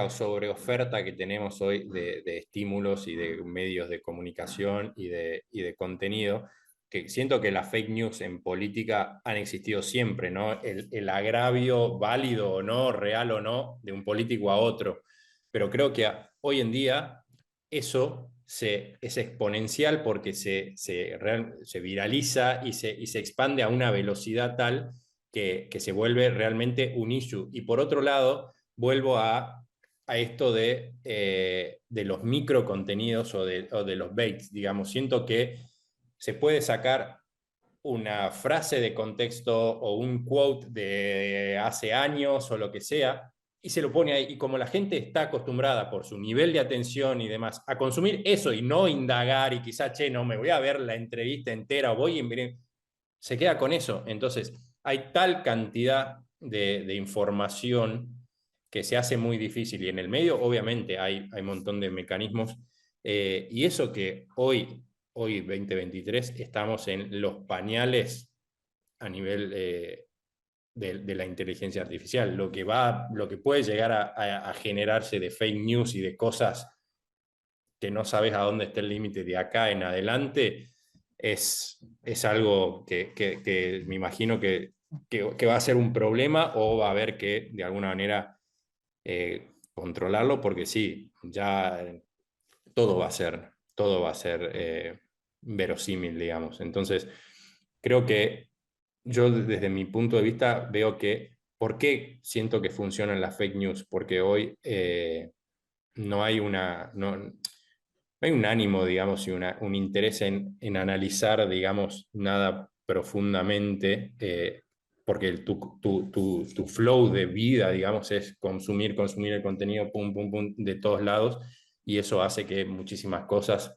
o sobre oferta que tenemos hoy de estímulos y de medios de comunicación y de contenido, que siento que las fake news en política han existido siempre, ¿no? El agravio válido o no, real o no, de un político a otro. Pero creo que hoy en día eso es exponencial porque se viraliza y se expande a una velocidad tal que se vuelve realmente un issue. Y por otro lado, vuelvo a esto de los micro contenidos o de los baits, digamos. Siento que se puede sacar una frase de contexto o un quote de hace años o lo que sea, y se lo pone ahí. Y como la gente está acostumbrada por su nivel de atención y demás a consumir eso y no indagar y quizá, che, no, me voy a ver la entrevista entera o voy y se queda con eso. Entonces, hay tal cantidad de información que se hace muy difícil. Y en el medio, obviamente, hay un montón de mecanismos. Y eso que hoy 2023, estamos en los pañales a nivel de la inteligencia artificial. Lo que puede llegar a generarse de fake news y de cosas que no sabes a dónde está el límite de acá en adelante, es algo que me imagino que va a ser un problema, o va a haber que, de alguna manera, controlarlo, porque sí, ya todo va a ser verosímil, digamos. Entonces, creo que yo, desde mi punto de vista, veo que, ¿por qué siento que funcionan las fake news? Porque hoy no hay no hay un ánimo, digamos, y un interés en analizar, digamos, nada profundamente, porque tu flow de vida, digamos, es consumir el contenido, pum, pum, pum, de todos lados, y eso hace que muchísimas cosas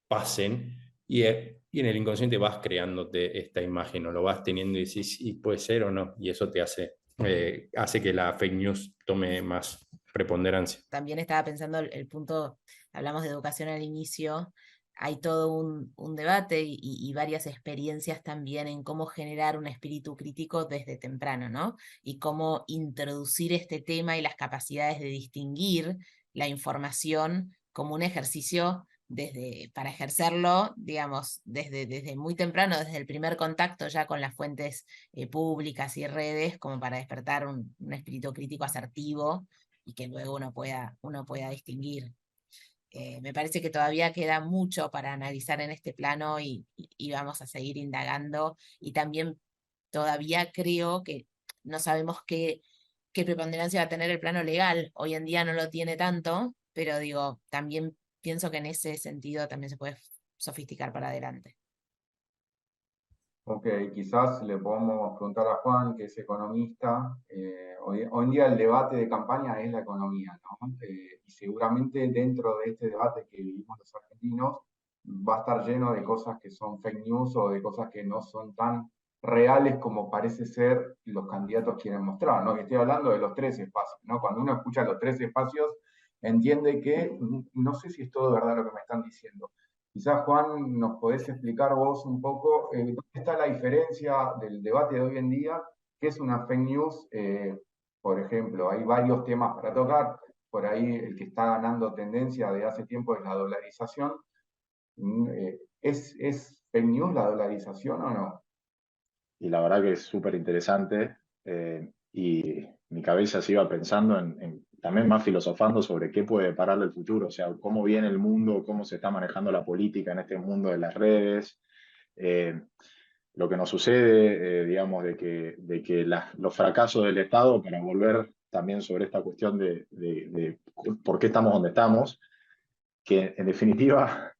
pasen, y en el inconsciente vas creándote esta imagen, o lo vas teniendo y decís, y puede ser o no, y eso te hace que la fake news tome más preponderancia. También estaba pensando el punto, hablamos de educación al inicio, hay todo un debate y varias experiencias también en cómo generar un espíritu crítico desde temprano, ¿no? Y cómo introducir este tema y las capacidades de distinguir la información como un ejercicio para ejercerlo, digamos, desde muy temprano, desde el primer contacto ya con las fuentes públicas y redes, como para despertar un espíritu crítico asertivo y que luego uno pueda distinguir. Me parece que todavía queda mucho para analizar en este plano y vamos a seguir indagando, y también todavía creo que no sabemos qué preponderancia va a tener el plano legal. Hoy en día no lo tiene tanto, pero digo, también pienso que en ese sentido también se puede sofisticar para adelante. Ok, quizás le podemos preguntar a Juan, que es economista. Hoy en día el debate de campaña es la economía, ¿no? Y seguramente dentro de este debate que vivimos los argentinos va a estar lleno de cosas que son fake news o de cosas que no son tan reales como parece ser los candidatos quieren mostrar, ¿no? Que estoy hablando de los tres espacios, ¿no? Cuando uno escucha los tres espacios, entiende que no sé si es todo verdad lo que me están diciendo. Quizás, Juan, nos podés explicar vos un poco dónde está la diferencia del debate de hoy en día, qué es una fake news. Por ejemplo, hay varios temas para tocar. Por ahí el que está ganando tendencia de hace tiempo es la dolarización. ¿Es fake news la dolarización o no? Y la verdad que es súper interesante, y mi cabeza se iba pensando también más filosofando sobre qué puede pararle el futuro, o sea, cómo viene el mundo, cómo se está manejando la política en este mundo de las redes, eh, lo que nos sucede, digamos, de que los fracasos del Estado, para volver también sobre esta cuestión de por qué estamos donde estamos, que en definitiva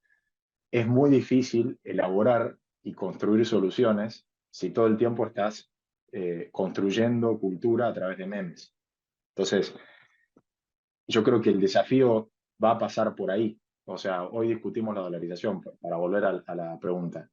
es muy difícil elaborar y construir soluciones si todo el tiempo estás construyendo cultura a través de memes. Entonces, yo creo que el desafío va a pasar por ahí. O sea, hoy discutimos la dolarización, para volver a la pregunta.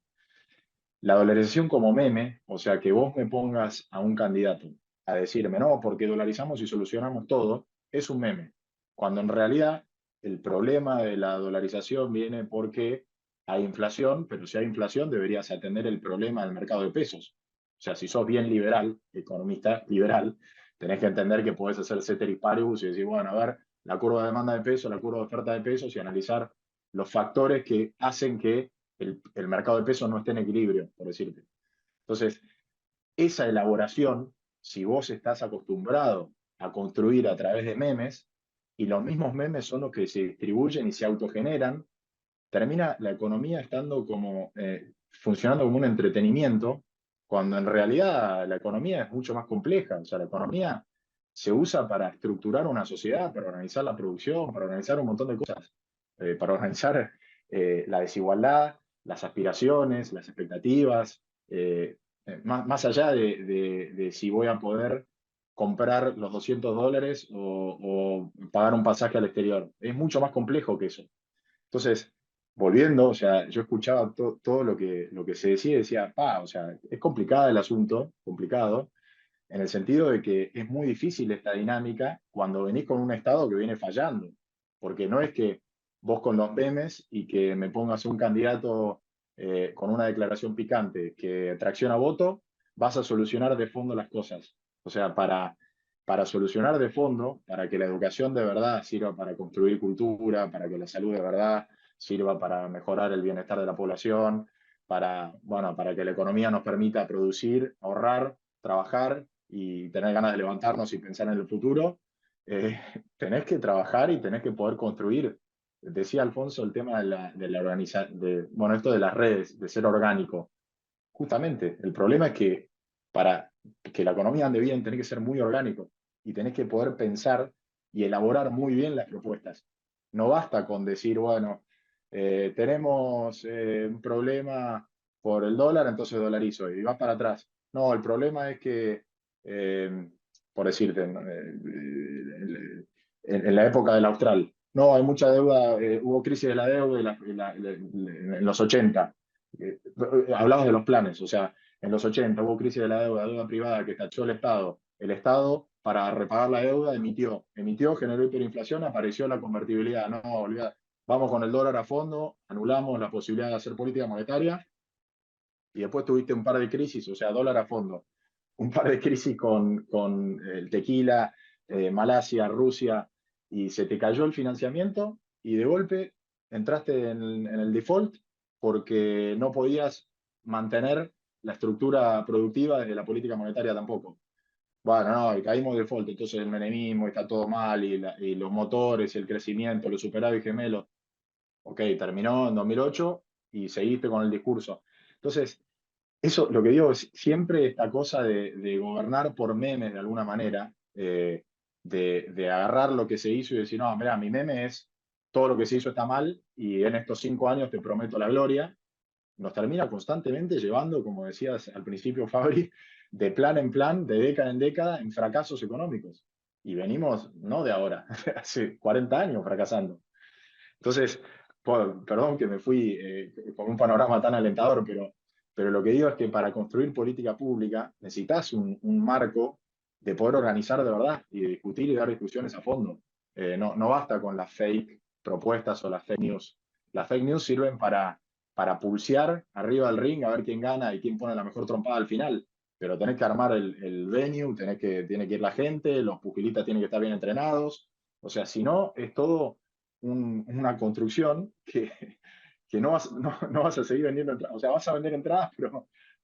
La dolarización como meme, o sea, que vos me pongas a un candidato a decirme, no, porque dolarizamos y solucionamos todo, es un meme. Cuando en realidad el problema de la dolarización viene porque hay inflación, pero si hay inflación deberías atender el problema del mercado de pesos. O sea, si sos bien liberal, economista liberal, tenés que entender que podés hacer ceteris paribus y decir, bueno, a ver, la curva de demanda de pesos, la curva de oferta de pesos, y analizar los factores que hacen que el mercado de pesos no esté en equilibrio, por decirte. Entonces, esa elaboración, si vos estás acostumbrado a construir a través de memes, y los mismos memes son los que se distribuyen y se autogeneran, termina la economía estando como, funcionando como un entretenimiento, cuando en realidad la economía es mucho más compleja. O sea, la economía se usa para estructurar una sociedad, para organizar la producción, para organizar un montón de cosas, para organizar la desigualdad, las aspiraciones, las expectativas, más allá de si voy a poder comprar los $200 o pagar un pasaje al exterior. Es mucho más complejo que eso. Entonces, volviendo, o sea, yo escuchaba todo lo que se decía y decía, o sea, es complicado el asunto, complicado, en el sentido de que es muy difícil esta dinámica cuando venís con un Estado que viene fallando, porque no es que vos con los memes y que me pongas un candidato con una declaración picante que tracciona voto, vas a solucionar de fondo las cosas. O sea, para solucionar de fondo, para que la educación de verdad sirva para construir cultura, para que la salud de verdad sirva para mejorar el bienestar de la población, bueno, para que la economía nos permita producir, ahorrar, trabajar y tener ganas de levantarnos y pensar en el futuro, tenés que trabajar y tenés que poder construir. Decía Alfonso el tema de la organización, bueno, esto de las redes, de ser orgánico. Justamente, el problema es que para que la economía ande bien, tenés que ser muy orgánico y tenés que poder pensar y elaborar muy bien las propuestas. No basta con decir, bueno, tenemos un problema por el dólar, entonces dolarizo y vas para atrás. No, el problema es que, por decirte, en la época del Austral, no, hay mucha deuda, hubo crisis de la deuda en los 80. Hablamos de los planes, o sea, en los 80 hubo crisis de la deuda privada que tachó el Estado. El Estado, para repagar la deuda, emitió, generó hiperinflación, apareció la convertibilidad. No, olvidad, vamos con el dólar a fondo, anulamos la posibilidad de hacer política monetaria y después tuviste un par de crisis, o sea, dólar a fondo, un par de crisis con el tequila, Malasia, Rusia, y se te cayó el financiamiento y de golpe entraste en el default porque no podías mantener la estructura productiva desde la política monetaria tampoco. Bueno, no, y caímos de default, entonces el menemismo está todo mal y los motores, el crecimiento, los superávit gemelos. Ok, terminó en 2008 y seguiste con el discurso. Entonces, eso, lo que digo, es siempre esta cosa de gobernar por memes de alguna manera, de agarrar lo que se hizo y decir, no, mira, mi meme es todo lo que se hizo está mal y en estos 5 años te prometo la gloria, nos termina constantemente llevando, como decías al principio, Fabri, de plan en plan, de década en década, en fracasos económicos. Y venimos, no de ahora, hace 40 años fracasando. Entonces, perdón que me fui con un panorama tan alentador, pero lo que digo es que para construir política pública necesitas un marco de poder organizar de verdad y de discutir y dar discusiones a fondo. No basta con las fake propuestas o las fake news. Las fake news sirven para pulsear arriba del ring a ver quién gana y quién pone la mejor trompada al final. Pero tenés que armar el venue, tiene que ir la gente, los pugilistas tienen que estar bien entrenados. O sea, si no, es todo una construcción que no vas a seguir vendiendo entradas. O sea, vas a vender entradas,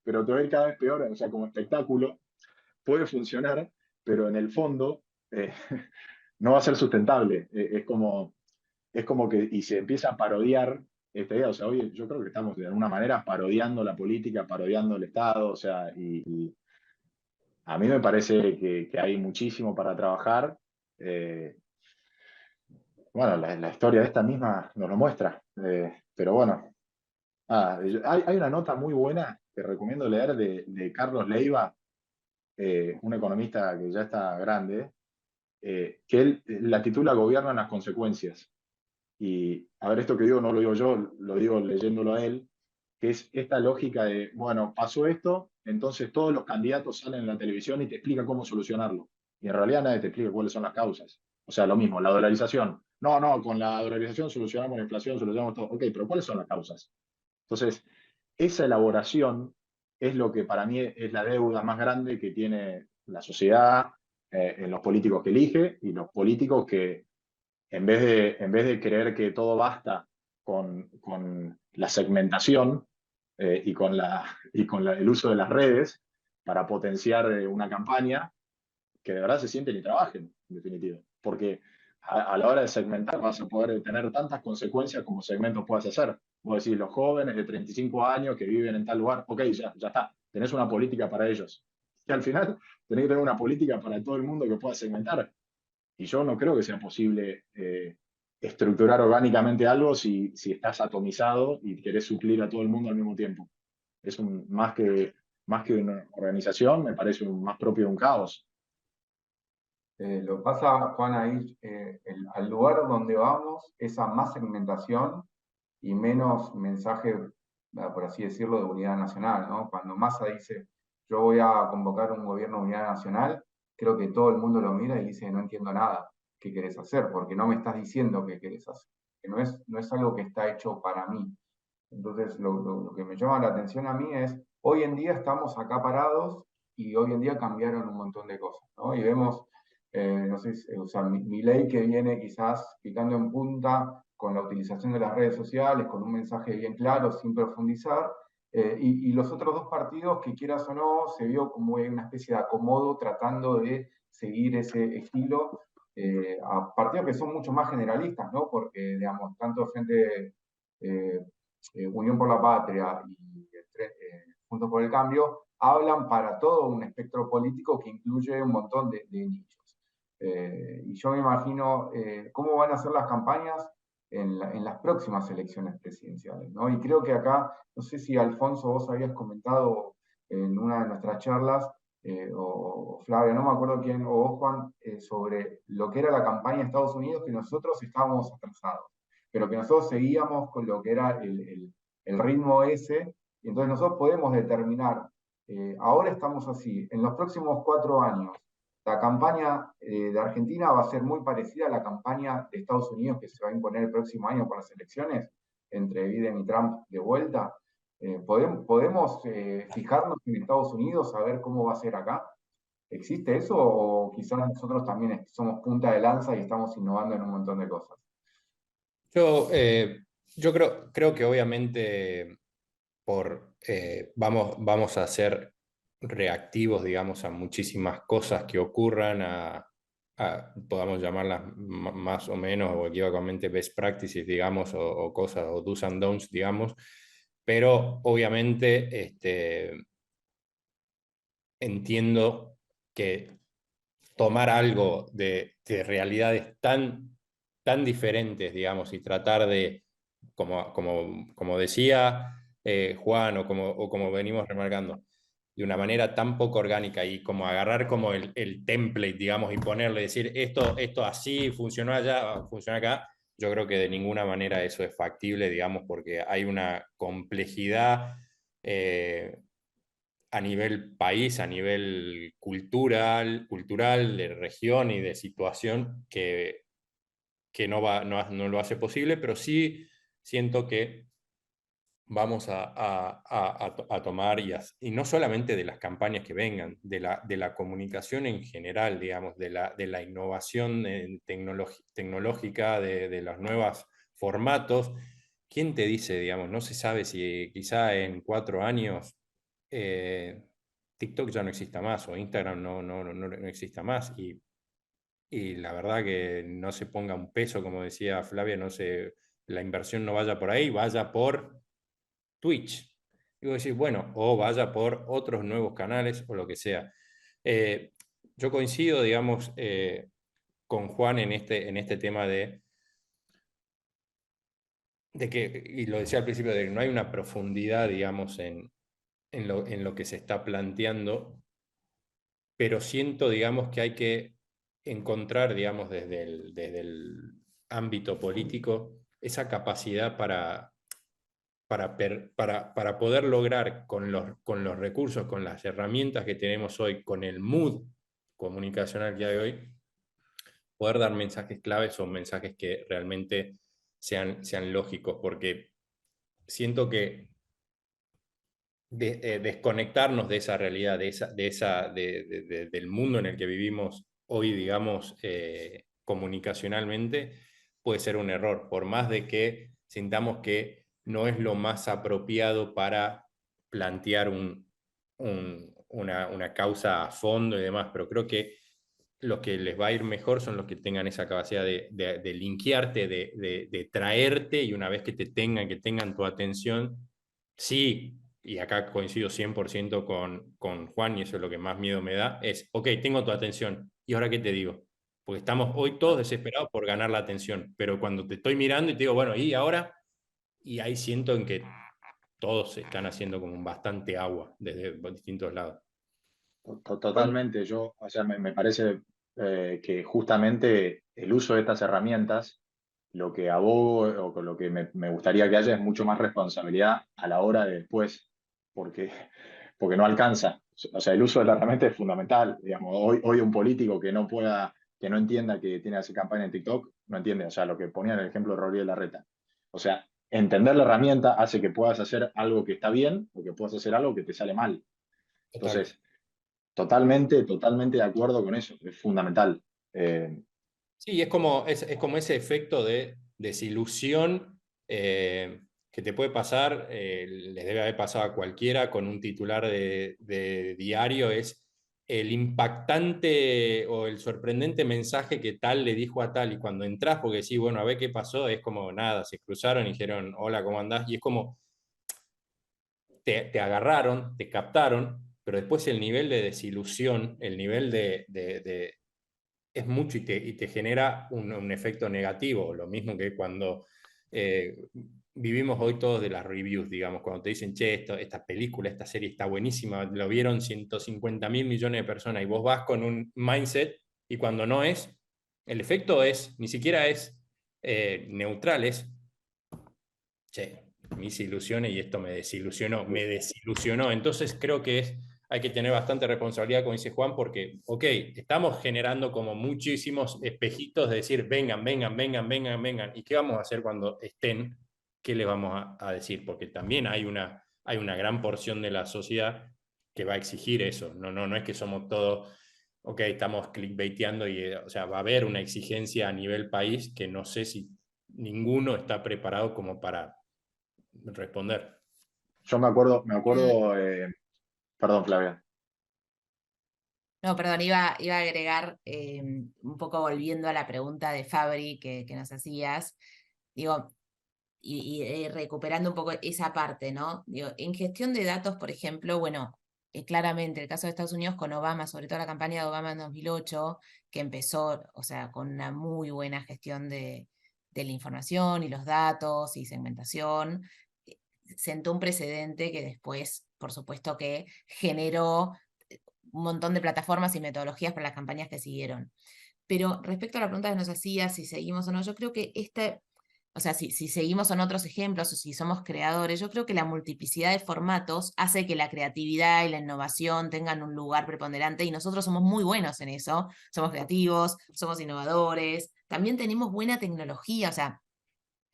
pero te va a ir cada vez peor. O sea, como espectáculo puede funcionar, pero en el fondo no va a ser sustentable. Es como que, y se empieza a parodiar esta idea. O sea, hoy yo creo que estamos de alguna manera parodiando la política, parodiando el Estado. O sea, y a mí me parece que hay muchísimo para trabajar. Bueno, la historia de esta misma nos lo muestra. Pero bueno, hay una nota muy buena que recomiendo leer de Carlos Leiva, un economista que ya está grande, que él la titula Gobiernan las consecuencias. Y a ver, esto que digo no lo digo yo, lo digo leyéndolo a él, que es esta lógica de, bueno, pasó esto, entonces todos los candidatos salen en la televisión y te explican cómo solucionarlo. Y en realidad nadie te explica cuáles son las causas. O sea, lo mismo, la dolarización. No, con la dolarización solucionamos la inflación, solucionamos todo. Ok, pero ¿cuáles son las causas? Entonces, esa elaboración es lo que para mí es la deuda más grande que tiene la sociedad en los políticos que elige y los políticos que en vez de creer que todo basta con la segmentación el uso de las redes para potenciar una campaña, que de verdad se sienten y trabajen, en definitiva. Porque a la hora de segmentar vas a poder tener tantas consecuencias como segmentos puedas hacer. Vos decís, los jóvenes de 35 años que viven en tal lugar, ok, ya está, tenés una política para ellos. Y al final tenés que tener una política para todo el mundo que pueda segmentar. Y yo no creo que sea posible estructurar orgánicamente algo si estás atomizado y querés suplir a todo el mundo al mismo tiempo. Es más que una organización, me parece más propio de un caos. Lo que pasa, Juan, ahí, al lugar donde vamos es a más segmentación y menos mensaje, por así decirlo, de unidad nacional, ¿no? Cuando Massa dice, yo voy a convocar un gobierno de unidad nacional, creo que todo el mundo lo mira y dice, no entiendo nada, ¿qué querés hacer? Porque no me estás diciendo qué querés hacer, que no es algo que está hecho para mí. Entonces, lo que me llama la atención a mí es, hoy en día estamos acá parados y hoy en día cambiaron un montón de cosas, ¿no? Y vemos, no sé, o sea, mi ley que viene quizás picando en punta con la utilización de las redes sociales, con un mensaje bien claro, sin profundizar, y los otros dos partidos, que quieras o no, se vio como una especie de acomodo tratando de seguir ese estilo, a partidos que son mucho más generalistas, ¿no? Porque, digamos, tanto Frente Unión por la Patria y Juntos por el Cambio, hablan para todo un espectro político que incluye un montón de nichos. Y yo me imagino cómo van a ser las campañas en las próximas elecciones presidenciales, ¿no? Y creo que acá, no sé si Alfonso vos habías comentado en una de nuestras charlas, o Flavia, no me acuerdo quién, o vos, Juan, sobre lo que era la campaña de Estados Unidos, que nosotros estábamos atrasados, pero que nosotros seguíamos con lo que era el ritmo ese, y entonces nosotros podemos determinar, ahora estamos así, en los próximos 4 años, la campaña de Argentina va a ser muy parecida a la campaña de Estados Unidos que se va a imponer el próximo año para las elecciones, entre Biden y Trump de vuelta. ¿Podemos fijarnos en Estados Unidos, a ver cómo va a ser acá? ¿Existe eso o quizás nosotros también somos punta de lanza y estamos innovando en un montón de cosas? Yo creo que obviamente vamos a ser reactivos, digamos, a muchísimas cosas que ocurran, podamos llamarlas más o menos o equivocamente best practices, digamos, o cosas, o do's and don'ts, digamos, pero obviamente entiendo que tomar algo de realidades tan diferentes, digamos, y tratar de, como decía Juan, o como venimos remarcando, de una manera tan poco orgánica y como agarrar como el template, digamos, y ponerle, decir, esto así, funcionó allá, funciona acá, yo creo que de ninguna manera eso es factible, digamos, porque hay una complejidad a nivel país, a nivel cultural, de región y de situación que no lo hace posible, pero sí siento que vamos a tomar, y no solamente de las campañas que vengan, de la comunicación en general, digamos, de la innovación tecnológica, de los nuevos formatos. ¿Quién te dice, digamos, no se sabe si quizá en 4 años TikTok ya no exista más o Instagram no exista más? Y la verdad que no se ponga un peso, como decía Flavia, la inversión no vaya por ahí, vaya por Twitch. Y vos decís, bueno, o vaya por otros nuevos canales o lo que sea. Yo coincido, digamos, con Juan en este tema de que, y lo decía al principio, de que no hay una profundidad, digamos, en lo que se está planteando, pero siento, digamos, que hay que encontrar, digamos, desde el ámbito político, esa capacidad para poder lograr con los recursos, con las herramientas que tenemos hoy, con el mood comunicacional que hay hoy, poder dar mensajes claves o mensajes que realmente sean lógicos, porque siento que desconectarnos de esa realidad, del mundo en el que vivimos hoy, digamos, comunicacionalmente, puede ser un error, por más de que sintamos que no es lo más apropiado para plantear una causa a fondo y demás, pero creo que los que les va a ir mejor son los que tengan esa capacidad de linkearte, de traerte, y una vez que te tengan, que tengan tu atención, sí, y acá coincido 100% con Juan, y eso es lo que más miedo me da, es, ok, tengo tu atención, ¿y ahora qué te digo? Porque estamos hoy todos desesperados por ganar la atención, pero cuando te estoy mirando y te digo, bueno, ¿y ahora? Y ahí siento en que todos se están haciendo como bastante agua desde distintos lados. Totalmente, yo, o sea, me parece que justamente el uso de estas herramientas, lo que abogo o con lo que me gustaría que haya es mucho más responsabilidad a la hora de después, porque, porque no alcanza. O sea, el uso de la herramienta es fundamental. Digamos, hoy un político que no pueda, que no entienda que tiene que hacer campaña en TikTok, no entiende. O sea, lo que ponía en el ejemplo de Rodríguez Larreta. O sea, entender la herramienta hace que puedas hacer algo que está bien o que puedas hacer algo que te sale mal. Total. Entonces, totalmente de acuerdo con eso, es fundamental. Eh, Sí, es como ese efecto de desilusión que te puede pasar, les debe haber pasado a cualquiera con un titular de diario, es el impactante o el sorprendente mensaje que tal le dijo a tal, y cuando entras, porque sí, bueno, a ver qué pasó, es como nada, se cruzaron y dijeron, hola, ¿cómo andás? Y es como, te agarraron, te captaron, pero después el nivel de desilusión, el nivel es mucho, y te genera un efecto negativo, lo mismo que cuando vivimos hoy todos de las reviews, digamos, cuando te dicen, che, esta película, esta serie está buenísima, lo vieron 150.000 millones de personas, y vos vas con un mindset, y cuando no es, el efecto ni siquiera es neutral, es, che, mis ilusiones y esto me desilusionó. Entonces creo que hay que tener bastante responsabilidad, como dice Juan, porque, ok, estamos generando como muchísimos espejitos de decir, vengan, vengan, vengan, vengan, vengan, ¿y qué vamos a hacer cuando estén? ¿Qué les vamos a decir? Porque también hay una gran porción de la sociedad que va a exigir eso. No es que somos todos, ok, estamos clickbaiteando, y, o sea, va a haber una exigencia a nivel país que no sé si ninguno está preparado como para responder. yo me acuerdo, perdón, Flavia. No, perdón, iba a agregar, un poco volviendo a la pregunta de Fabri que nos hacías, digo, y recuperando un poco esa parte, ¿no? Digo, en gestión de datos, por ejemplo, bueno, claramente el caso de Estados Unidos con Obama, sobre todo la campaña de Obama en 2008, que empezó, o sea, con una muy buena gestión de la información y los datos y segmentación, sentó un precedente que después, por supuesto, que generó un montón de plataformas y metodologías para las campañas que siguieron. Pero respecto a la pregunta que nos hacía, si seguimos o no, yo creo que o sea, si seguimos en otros ejemplos o si somos creadores, yo creo que la multiplicidad de formatos hace que la creatividad y la innovación tengan un lugar preponderante, y nosotros somos muy buenos en eso, somos creativos, somos innovadores, también tenemos buena tecnología, o sea,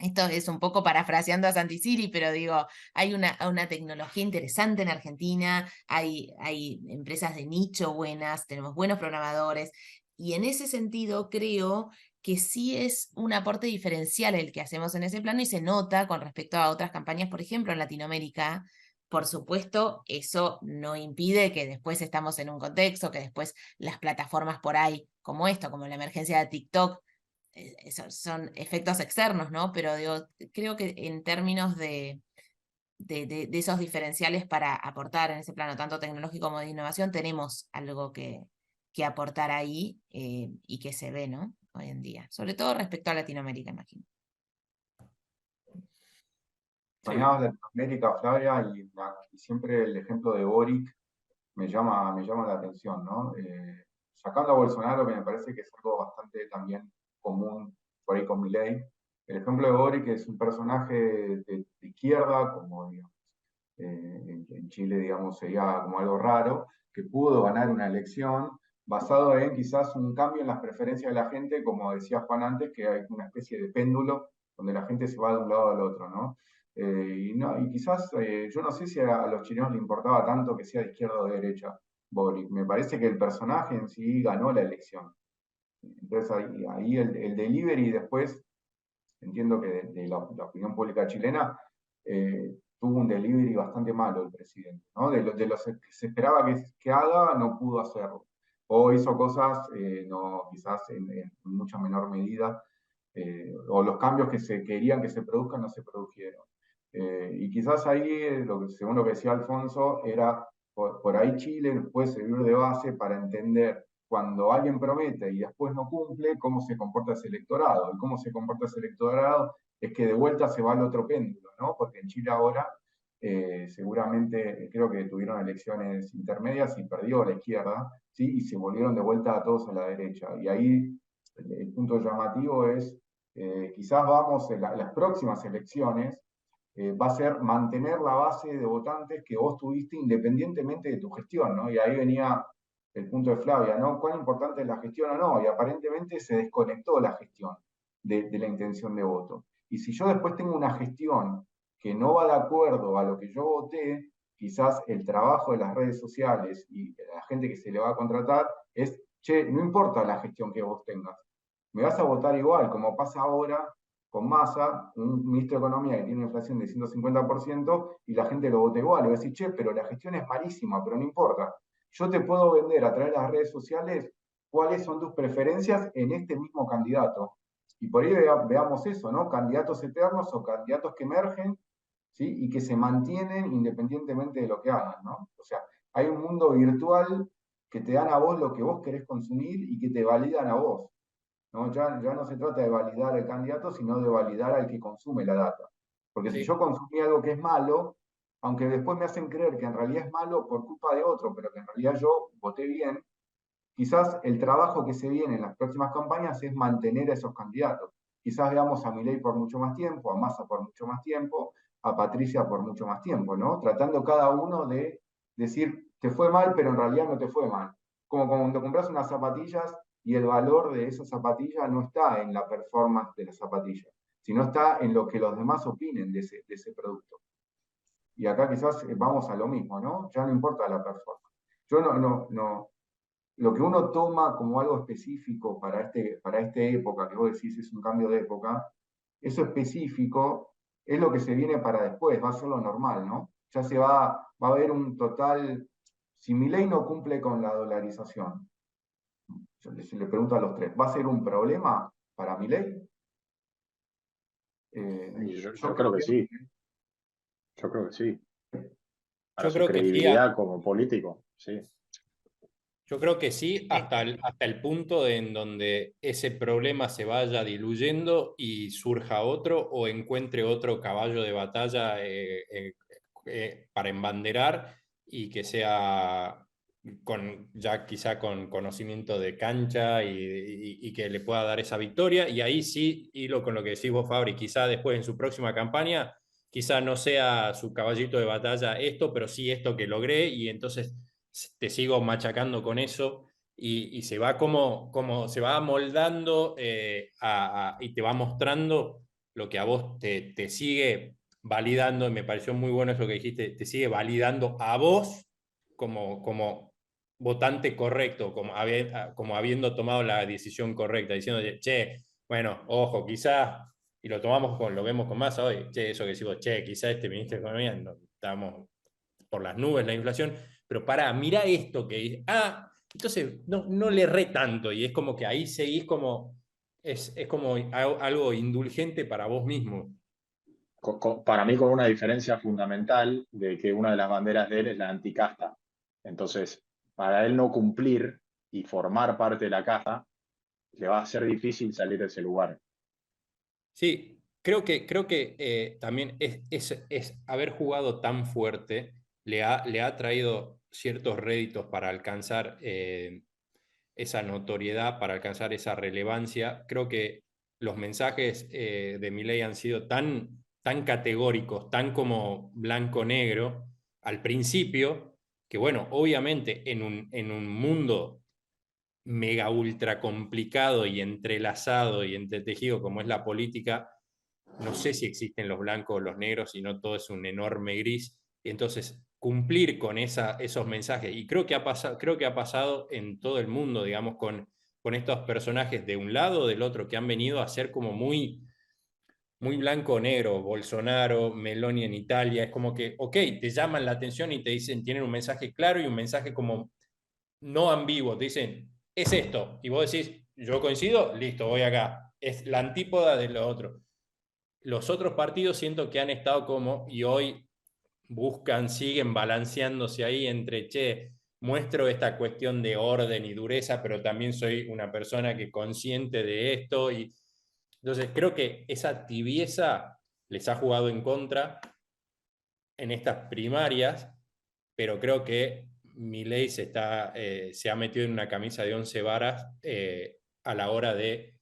esto es un poco parafraseando a Santi Siri, pero digo, hay una tecnología interesante en Argentina, hay empresas de nicho buenas, tenemos buenos programadores, y en ese sentido creo que sí es un aporte diferencial el que hacemos en ese plano, y se nota con respecto a otras campañas, por ejemplo, en Latinoamérica. Por supuesto, eso no impide que después estamos en un contexto, que después las plataformas por ahí, como esto, como la emergencia de TikTok, son efectos externos, ¿no? Pero digo, creo que en términos de esos diferenciales para aportar en ese plano, tanto tecnológico como de innovación, tenemos algo que aportar ahí, y que se ve, ¿no? Hoy en día, sobre todo respecto a Latinoamérica, imagino. Mencionabas Latinoamérica, Flavia, y siempre el ejemplo de Boric me llama la atención, ¿no? Sacando a Bolsonaro, que me parece que es algo bastante también común por ahí con Milei, el ejemplo de Boric es un personaje de izquierda, como digamos, en Chile, digamos, sería como algo raro, que pudo ganar una elección basado en quizás un cambio en las preferencias de la gente, como decía Juan antes, que hay una especie de péndulo donde la gente se va de un lado al otro, ¿no? Y quizás, yo no sé si a los chilenos les importaba tanto que sea de izquierda o de derecha Boric. Me parece que el personaje en sí ganó la elección. Entonces ahí el delivery después, entiendo que de la opinión pública chilena, tuvo un delivery bastante malo el presidente, ¿no? De los que se esperaba que haga, no pudo hacerlo. o hizo cosas no, quizás en mucha menor medida, o los cambios que se querían que se produzcan no se produjeron. Y quizás ahí, según lo que decía Alfonso, era por ahí Chile puede servir de base para entender cuando alguien promete y después no cumple, cómo se comporta ese electorado. Y cómo se comporta ese electorado es que de vuelta se va al otro péndulo, ¿no? Porque en Chile ahora seguramente creo que tuvieron elecciones intermedias y perdió la izquierda, ¿sí? Y se volvieron de vuelta a todos a la derecha. Y ahí el punto llamativo es, quizás vamos en las próximas elecciones, va a ser mantener la base de votantes que vos tuviste independientemente de tu gestión, ¿no? Y ahí venía el punto de Flavia, ¿no? ¿Cuán importante es la gestión o no? Y aparentemente se desconectó la gestión de la intención de voto. Y si yo después tengo una gestión que no va de acuerdo a lo que yo voté, quizás el trabajo de las redes sociales y de la gente que se le va a contratar es, che, no importa la gestión que vos tengas, me vas a votar igual, como pasa ahora con Massa, un ministro de Economía que tiene una inflación de 150%, y la gente lo vota igual. Le va a decir, che, pero la gestión es malísima, pero no importa. Yo te puedo vender a través de las redes sociales cuáles son tus preferencias en este mismo candidato. Y por ahí veamos eso, ¿no? Candidatos eternos o candidatos que emergen, ¿sí? Y que se mantienen independientemente de lo que hagan, ¿no? O sea, hay un mundo virtual que te dan a vos lo que vos querés consumir y que te validan a vos. ¿No? Ya no se trata de validar al candidato, sino de validar al que consume la data. Porque si yo consumí algo que es malo, aunque después me hacen creer que en realidad es malo por culpa de otro, pero que en realidad yo voté bien, quizás el trabajo que se viene en las próximas campañas es mantener a esos candidatos. Quizás veamos a Milei por mucho más tiempo, a Massa por mucho más tiempo, a Patricia por mucho más tiempo, ¿no? Tratando cada uno de decir, te fue mal, pero en realidad no te fue mal. Como cuando compras unas zapatillas y el valor de esa zapatilla no está en la performance de la zapatilla, sino está en lo que los demás opinen de ese producto. Y acá quizás vamos a lo mismo, ¿no? Ya no importa la performance. Yo no, lo que uno toma como algo específico para esta época, que vos decís es un cambio de época, eso específico es lo que se viene para después, va a ser lo normal, ¿no? Ya va a haber un total, si mi ley no cumple con la dolarización, yo le pregunto a los tres, ¿va a ser un problema para mi ley? Yo creo que sí, yo creo que sí. Para Yo su creo que sí, credibilidad como político, sí. yo creo que sí, hasta el punto en donde ese problema se vaya diluyendo y surja otro o encuentre otro caballo de batalla para embanderar y que sea ya quizá con conocimiento de cancha y que le pueda dar esa victoria. Y ahí sí, hilo con lo que decís vos, Fabri, quizá después en su próxima campaña, quizá no sea su caballito de batalla esto, pero sí esto que logré y entonces te sigo machacando con eso y se va como se va moldando y te va mostrando lo que a vos te sigue validando, y me pareció muy bueno eso que dijiste, te sigue validando a vos como votante correcto, como habiendo tomado la decisión correcta, diciendo, che, bueno, ojo, quizás, y lo vemos con Massa hoy, che, eso que decimos, che, quizás este ministro de Economía, no, estamos por las nubes la inflación, pero mira esto que entonces no le erré tanto, y es como que ahí seguís como, es como algo indulgente para vos mismo. Para mí con una diferencia fundamental de que una de las banderas de él es la anticasta. Entonces, para él no cumplir y formar parte de la casta, le va a ser difícil salir de ese lugar. Sí, creo que también es haber jugado tan fuerte, le ha traído ciertos réditos para alcanzar esa notoriedad, para alcanzar esa relevancia. Creo que los mensajes de Milei han sido tan categóricos, tan como blanco-negro al principio, que bueno, obviamente en un mundo mega ultra complicado y entrelazado y entretejido como es la política, no sé si existen los blancos o los negros, sino todo es un enorme gris. Y entonces, cumplir con esos mensajes, y creo que ha pasado en todo el mundo, digamos, con estos personajes de un lado o del otro que han venido a ser como muy blanco o negro, Bolsonaro, Meloni en Italia, es como que, ok, te llaman la atención y te dicen, tienen un mensaje claro y un mensaje como no ambiguo, te dicen, es esto, y vos decís, yo coincido, listo, voy acá. Es la antípoda de lo otro. Los otros partidos siento que han estado como, y hoy buscan, siguen balanceándose ahí entre, che, muestro esta cuestión de orden y dureza, pero también soy una persona que consciente de esto. Y entonces creo que esa tibieza les ha jugado en contra en estas primarias, pero creo que Milei se ha metido en una camisa de 11 varas a la hora de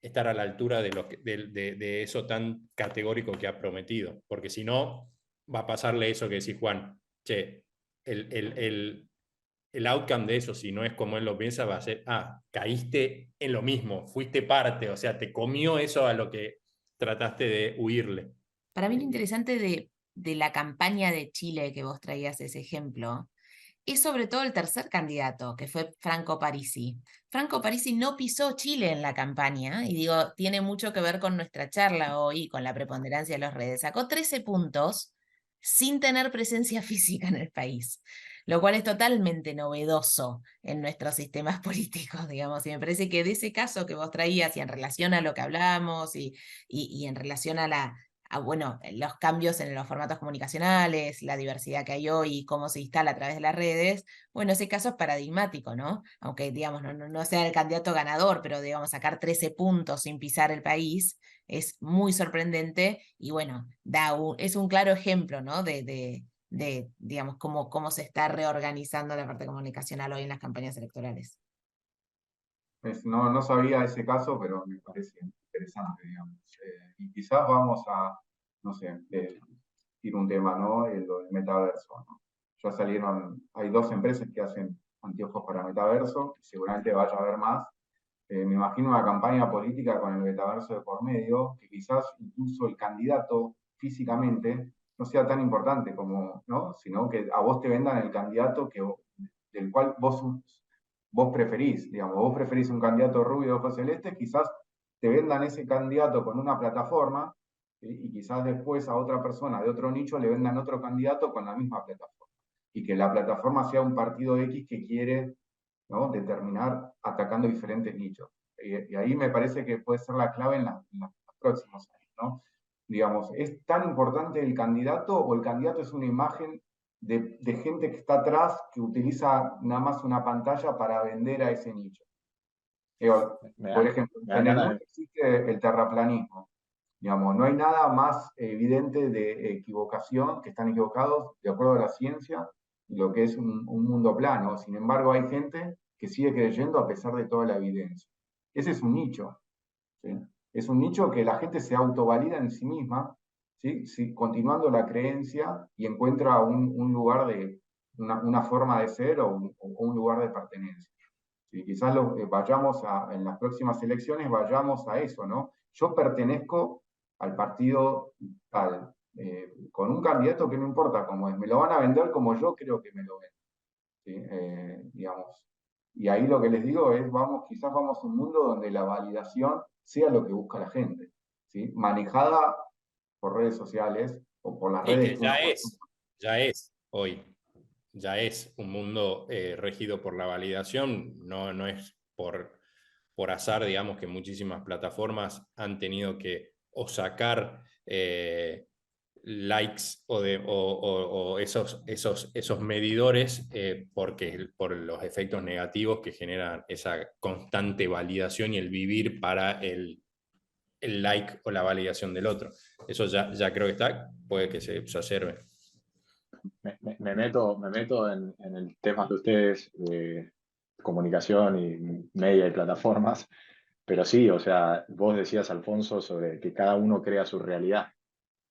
estar a la altura de eso tan categórico que ha prometido, porque si no, va a pasarle eso que decís, Juan, che, el outcome de eso, si no es como él lo piensa, va a ser, caíste en lo mismo, fuiste parte, o sea, te comió eso a lo que trataste de huirle. Para mí lo interesante de la campaña de Chile que vos traías ese ejemplo es sobre todo el tercer candidato, que fue Franco Parisi. Franco Parisi no pisó Chile en la campaña, y digo, tiene mucho que ver con nuestra charla hoy, con la preponderancia de las redes. Sacó 13 puntos sin tener presencia física en el país, lo cual es totalmente novedoso en nuestros sistemas políticos, digamos, y me parece que de ese caso que vos traías, y en relación a lo que hablamos, y en relación a bueno, los cambios en los formatos comunicacionales, la diversidad que hay hoy y cómo se instala a través de las redes, bueno, ese caso es paradigmático, ¿no? Aunque, digamos, no sea el candidato ganador, pero, digamos, sacar 13 puntos sin pisar el país es muy sorprendente y, bueno, es un claro ejemplo, ¿no? Digamos, cómo se está reorganizando la parte comunicacional hoy en las campañas electorales. No sabía ese caso, pero me parece interesante, digamos. Y quizás vamos a, no sé, ir un tema, ¿no? El metaverso, ¿no? Ya salieron, hay 2 empresas que hacen anteojos para metaverso, seguramente vaya a haber más. Me imagino una campaña política con el metaverso de por medio, que quizás incluso el candidato físicamente no sea tan importante como, ¿no? Sino que a vos te vendan el candidato del cual vos preferís, digamos, vos preferís un candidato rubio de ojos celestes, quizás te vendan ese candidato con una plataforma, ¿sí? Y quizás después a otra persona de otro nicho le vendan otro candidato con la misma plataforma. Y que la plataforma sea un partido X que quiere, ¿no? Determinar atacando diferentes nichos. Y ahí me parece que puede ser la clave en los próximos años, ¿no? Digamos, ¿es tan importante el candidato o el candidato es una imagen de gente que está atrás, que utiliza nada más una pantalla para vender a ese nicho? Por ejemplo, en el mundo existe el terraplanismo. Digamos, no hay nada más evidente de equivocación, que están equivocados de acuerdo a la ciencia, lo que es un mundo plano. Sin embargo, hay gente que sigue creyendo a pesar de toda la evidencia. Ese es un nicho, ¿sí? Es un nicho que la gente se autovalida en sí misma, ¿sí? Sí, continuando la creencia y encuentra un lugar una forma de ser o un lugar de pertenencia. ¿Sí? Quizás vayamos en las próximas elecciones, vayamos a eso, ¿no? Yo pertenezco al partido tal, con un candidato que no importa cómo es, me lo van a vender como yo creo que me lo venden, ¿sí? Digamos. Y ahí lo que les digo es, quizás vamos a un mundo donde la validación sea lo que busca la gente, ¿sí? Manejada por redes sociales o por las Y redes que que uno ya es hoy, ya es un mundo regido por la validación, no es por azar, digamos, que muchísimas plataformas han tenido que o sacar likes o esos medidores por los efectos negativos que generan esa constante validación y el vivir para el like o la validación del otro. Eso ya creo que está, puede que se exacerbe. Me meto en el tema de ustedes de comunicación y media y plataformas, pero sí, o sea, vos decías, Alfonso, sobre que cada uno crea su realidad.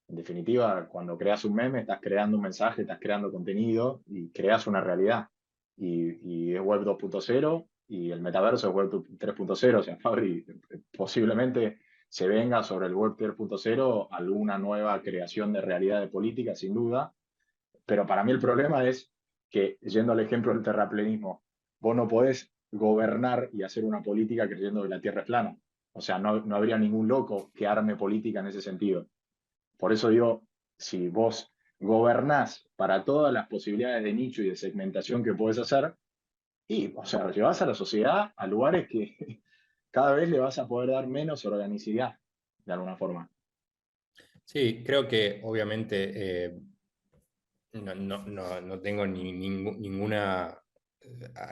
En definitiva, cuando creas un meme, estás creando un mensaje, estás creando contenido y creas una realidad. Y es web 2.0 y el metaverso es web 3.0. O sea, Fabri, posiblemente se venga sobre el web 3.0 alguna nueva creación de realidad de política, sin duda. Pero para mí el problema es que, yendo al ejemplo del terraplanismo, vos no podés gobernar y hacer una política creyendo que la Tierra es plana. O sea, no habría ningún loco que arme política en ese sentido. Por eso digo, si vos gobernás para todas las posibilidades de nicho y de segmentación que podés hacer, Y, o sea, llevas a la sociedad a lugares que cada vez le vas a poder dar menos organicidad, de alguna forma. Sí, creo que obviamente no tengo ninguna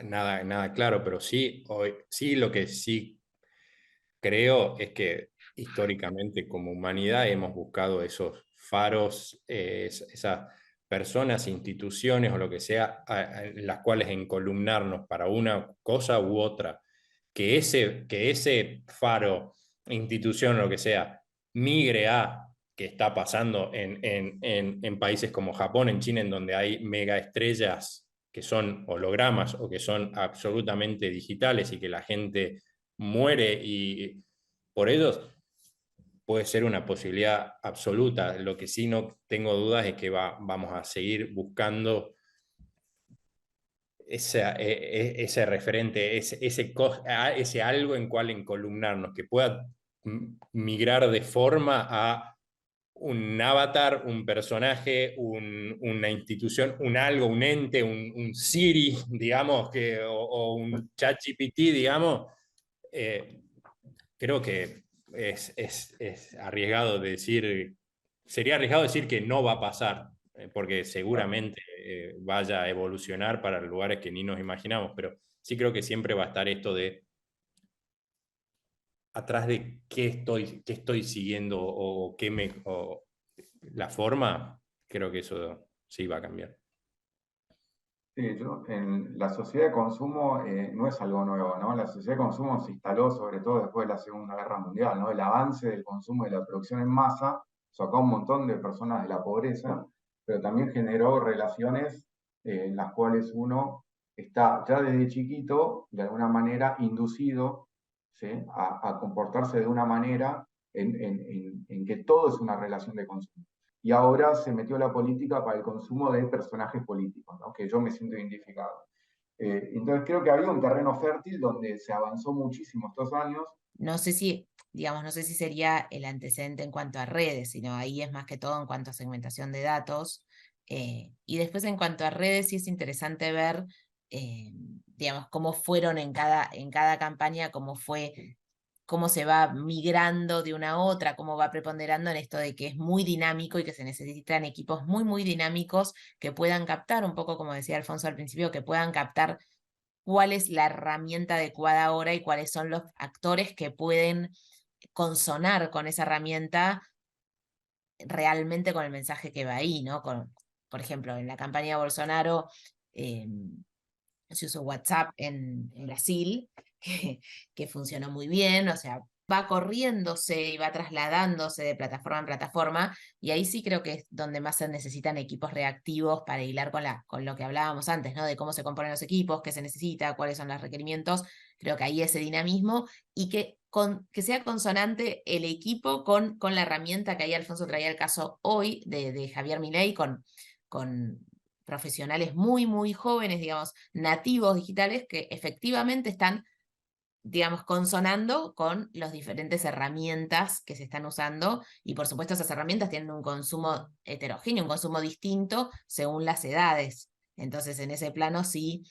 nada claro, pero sí, sí lo que sí creo es que históricamente como humanidad hemos buscado esos faros, esas personas, instituciones o lo que sea, en las cuales encolumnarnos para una cosa u otra, que ese faro, institución o lo que sea, migre a que está pasando en países como Japón, en China, en donde hay mega estrellas que son hologramas o que son absolutamente digitales y que la gente muere y por ellos puede ser una posibilidad absoluta. Lo que sí no tengo dudas es que vamos a seguir buscando ese referente, ese algo en cual encolumnarnos, que pueda migrar de forma a un avatar, un personaje, una institución, un algo, un ente, un Siri, digamos, o un ChatGPT, digamos. eh, Creo que es arriesgado decir, sería arriesgado decir que no va a pasar, porque seguramente vaya a evolucionar para lugares que ni nos imaginamos, pero sí creo que siempre va a estar esto de atrás de qué estoy siguiendo o la forma, creo que eso sí va a cambiar. Sí, en la sociedad de consumo no es algo nuevo, ¿no? La sociedad de consumo se instaló sobre todo después de la Segunda Guerra Mundial, ¿no? El avance del consumo y de la producción en masa sacó a un montón de personas de la pobreza, pero también generó relaciones en las cuales uno está ya desde chiquito, de alguna manera, inducido, ¿sí? a comportarse de una manera en que todo es una relación de consumo. Y ahora se metió la política para el consumo de personajes políticos, ¿no? Que yo me siento identificado. Entonces creo que había un terreno fértil donde se avanzó muchísimo estos años. No sé si, digamos, no sé si sería el antecedente en cuanto a redes, sino ahí es más que todo en cuanto a segmentación de datos. Y después en cuanto a redes sí es interesante ver, digamos, cómo fueron en cada campaña, cómo se va migrando de una a otra, cómo va preponderando en esto de que es muy dinámico y que se necesitan equipos muy dinámicos que puedan captar, un poco como decía Alfonso al principio, que puedan captar cuál es la herramienta adecuada ahora y cuáles son los actores que pueden consonar con esa herramienta realmente con el mensaje que va ahí, ¿no? Por ejemplo, en la campaña de Bolsonaro se usó WhatsApp en Brasil, que funcionó muy bien, o sea, va corriéndose y va trasladándose de plataforma en plataforma, y ahí sí creo que es donde más se necesitan equipos reactivos para hilar con lo que hablábamos antes, ¿no? De cómo se componen los equipos, qué se necesita, cuáles son los requerimientos. Creo que ahí ese dinamismo y que sea consonante el equipo con la herramienta que ahí Alfonso traía el caso hoy de Javier Milei con profesionales muy jóvenes, digamos, nativos digitales que efectivamente están, digamos, consonando con las diferentes herramientas que se están usando y por supuesto esas herramientas tienen un consumo heterogéneo, un consumo distinto según las edades. Entonces en ese plano sí,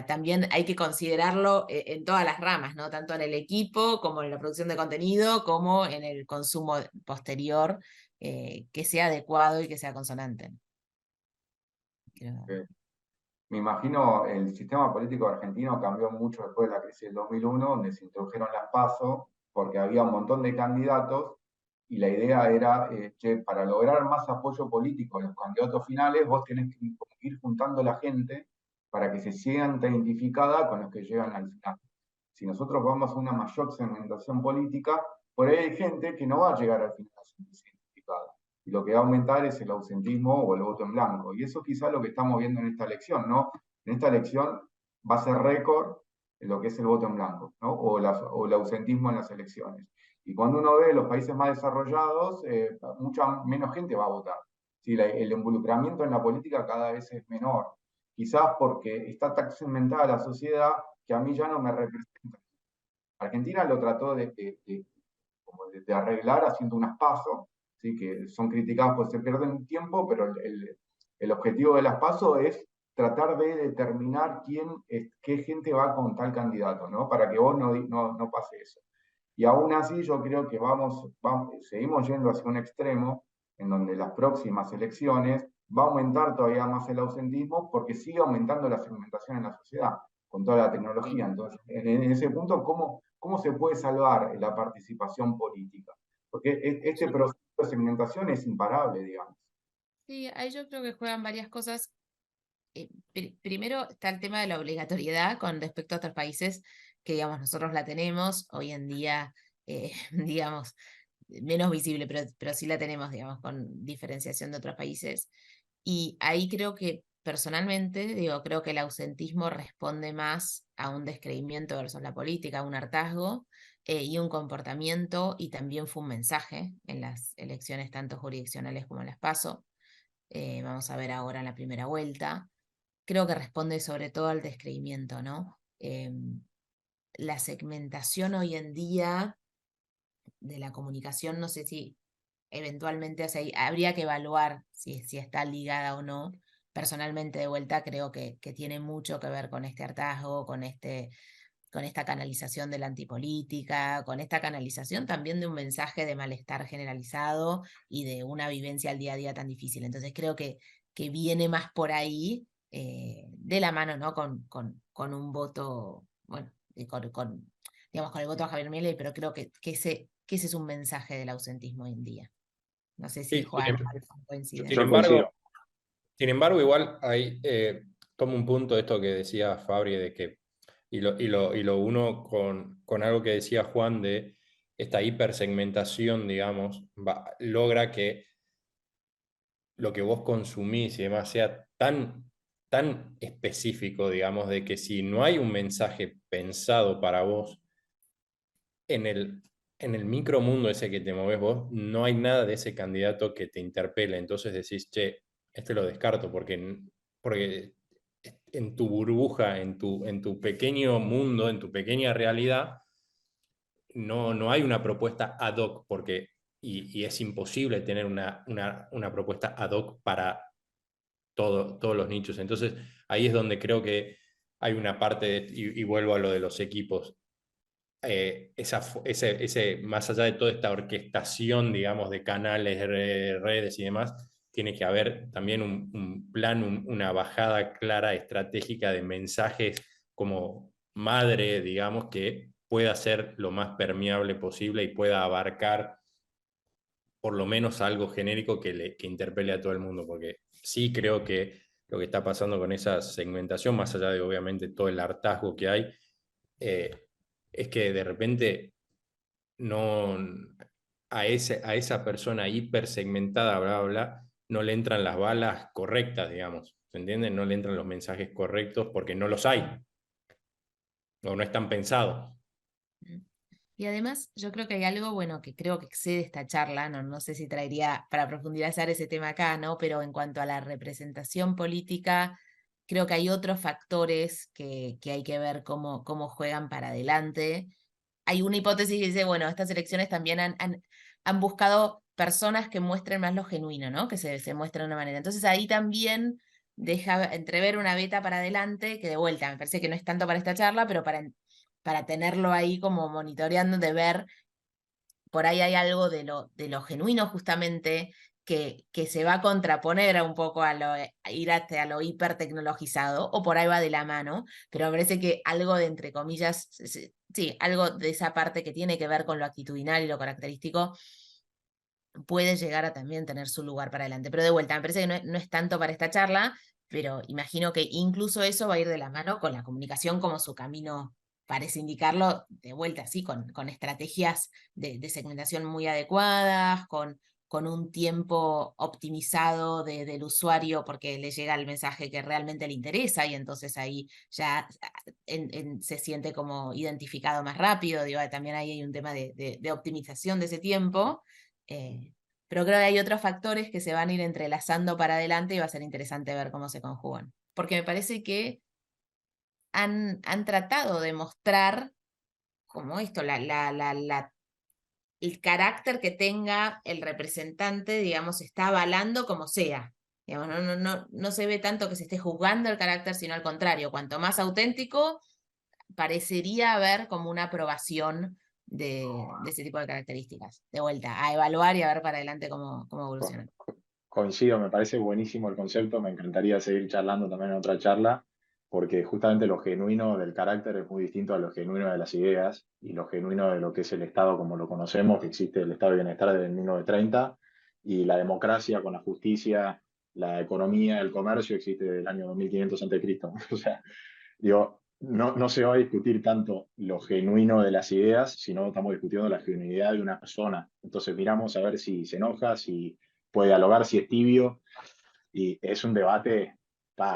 también hay que considerarlo en todas las ramas, ¿no? Tanto en el equipo como en la producción de contenido, como en el consumo posterior, que sea adecuado y que sea consonante. Creo. Me imagino el sistema político argentino cambió mucho después de la crisis del 2001, donde se introdujeron las PASO, porque había un montón de candidatos y la idea era que para lograr más apoyo político en los candidatos finales, vos tenés que ir juntando la gente para que se sienta identificada con los que llegan al final. Si nosotros vamos a una mayor segmentación política, por ahí hay gente que no va a llegar al final a sentirse identificada. Y lo que va a aumentar es el ausentismo o el voto en blanco. Y eso quizá es lo que estamos viendo en esta elección, ¿no? En esta elección va a ser récord en lo que es el voto en blanco, ¿no? O el ausentismo en las elecciones. Y cuando uno ve los países más desarrollados, mucha menos gente va a votar. ¿Sí? El involucramiento en la política cada vez es menor. Quizás porque está tan segmentada la sociedad que a mí ya no me representa. Argentina lo trató de arreglar haciendo unas PASO, ¿sí? Que son criticadas porque se pierden tiempo, pero el objetivo de las PASO es tratar de determinar qué gente va con tal candidato, ¿no? Para que vos no pase eso. Y aún así yo creo que seguimos yendo hacia un extremo en donde las próximas elecciones va a aumentar todavía más el ausentismo porque sigue aumentando la segmentación en la sociedad con toda la tecnología. Entonces, en ese punto, ¿cómo se puede salvar la participación política? Porque este proceso de segmentación es imparable, digamos. Sí, ahí yo creo que juegan varias cosas. Primero está el tema de la obligatoriedad con respecto a otros países que, digamos, nosotros la tenemos hoy en día, digamos, menos visible, pero sí la tenemos, digamos, con diferenciación de otros países. Y ahí creo que personalmente, digo, creo que el ausentismo responde más a un descreimiento versus la política, a un hartazgo y un comportamiento, y también fue un mensaje en las elecciones tanto jurisdiccionales como en las PASO. Vamos a ver ahora en la primera vuelta. Creo que responde sobre todo al descreimiento, ¿no? La segmentación hoy en día de la comunicación, no sé si eventualmente, o sea, habría que evaluar si está ligada o no. Personalmente, de vuelta, creo que tiene mucho que ver con este hartazgo, con esta canalización de la antipolítica, con esta canalización también de un mensaje de malestar generalizado y de una vivencia al día a día tan difícil. Entonces creo que viene más por ahí, de la mano, ¿no? Con un voto, bueno, digamos, con el voto a Javier Milei, pero creo que ese es un mensaje del ausentismo hoy en día. No sé si Sí, Juan coincide. sin Yo coincido. embargo, igual ahí tomo un punto de esto que decía Fabri, de que, y lo uno con algo que decía Juan de esta hipersegmentación, digamos, logra que lo que vos consumís y demás sea tan específico, digamos, de que si no hay un mensaje pensado para vos en el micromundo ese que te moves vos, no hay nada de ese candidato que te interpele. Entonces decís, che, este lo descarto porque en tu burbuja, en tu pequeño mundo, en tu pequeña realidad, no hay una propuesta ad hoc, y es imposible tener una propuesta ad hoc para todos los nichos. Entonces, ahí es donde creo que hay una parte, y vuelvo a lo de los equipos, más allá de toda esta orquestación, digamos, de canales, redes y demás, tiene que haber también un plan, una bajada clara, estratégica de mensajes como madre, digamos, que pueda ser lo más permeable posible y pueda abarcar por lo menos algo genérico que interpele a todo el mundo, porque sí creo que lo que está pasando con esa segmentación, más allá de obviamente todo el hartazgo que hay, eh, es que de repente no a esa persona hipersegmentada, bla, bla, bla, no le entran las balas correctas, digamos, ¿se entiende? No le entran los mensajes correctos porque no los hay, o no están pensados. Y además, yo creo que hay algo, bueno, que creo que excede esta charla, no sé si traería para profundizar ese tema acá, ¿no? Pero en cuanto a la representación política, creo que hay otros factores que hay que ver cómo juegan para adelante. Hay una hipótesis que dice, bueno, estas elecciones también han buscado personas que muestren más lo genuino, ¿no? Que se muestren de una manera. Entonces ahí también deja entrever una beta para adelante, que de vuelta, me parece que no es tanto para esta charla, pero para tenerlo ahí como monitoreando, de ver, por ahí hay algo de lo genuino justamente que se va a contraponer a un poco a ir a lo hipertecnologizado, o por ahí va de la mano, pero me parece que algo de, entre comillas, sí, algo de esa parte que tiene que ver con lo actitudinal y lo característico, puede llegar a también tener su lugar para adelante. Pero de vuelta, me parece que no es tanto para esta charla, pero imagino que incluso eso va a ir de la mano con la comunicación como su camino parece indicarlo, de vuelta, sí, con estrategias de segmentación muy adecuadas, con un tiempo optimizado del usuario porque le llega el mensaje que realmente le interesa, y entonces ahí ya se siente como identificado más rápido. Digo, también ahí hay un tema de optimización de ese tiempo. Pero creo que hay otros factores que se van a ir entrelazando para adelante y va a ser interesante ver cómo se conjugan. Porque me parece que han tratado de mostrar como esto, el carácter que tenga el representante, digamos, está avalando como sea. Digamos, no se ve tanto que se esté juzgando el carácter, sino al contrario, cuanto más auténtico, parecería haber como una aprobación de ese tipo de características. De vuelta, a evaluar y a ver para adelante cómo evolucionan. Coincido, me parece buenísimo el concepto, me encantaría seguir charlando también en otra charla, porque justamente lo genuino del carácter es muy distinto a lo genuino de las ideas y lo genuino de lo que es el Estado como lo conocemos, que existe el Estado de Bienestar desde 1930 y la democracia con la justicia, la economía, el comercio existe desde el año 2500 a.C. O sea, digo, no se va a discutir tanto lo genuino de las ideas, sino estamos discutiendo la genuinidad de una persona. Entonces miramos a ver si se enoja, si puede dialogar, si es tibio, y es un debate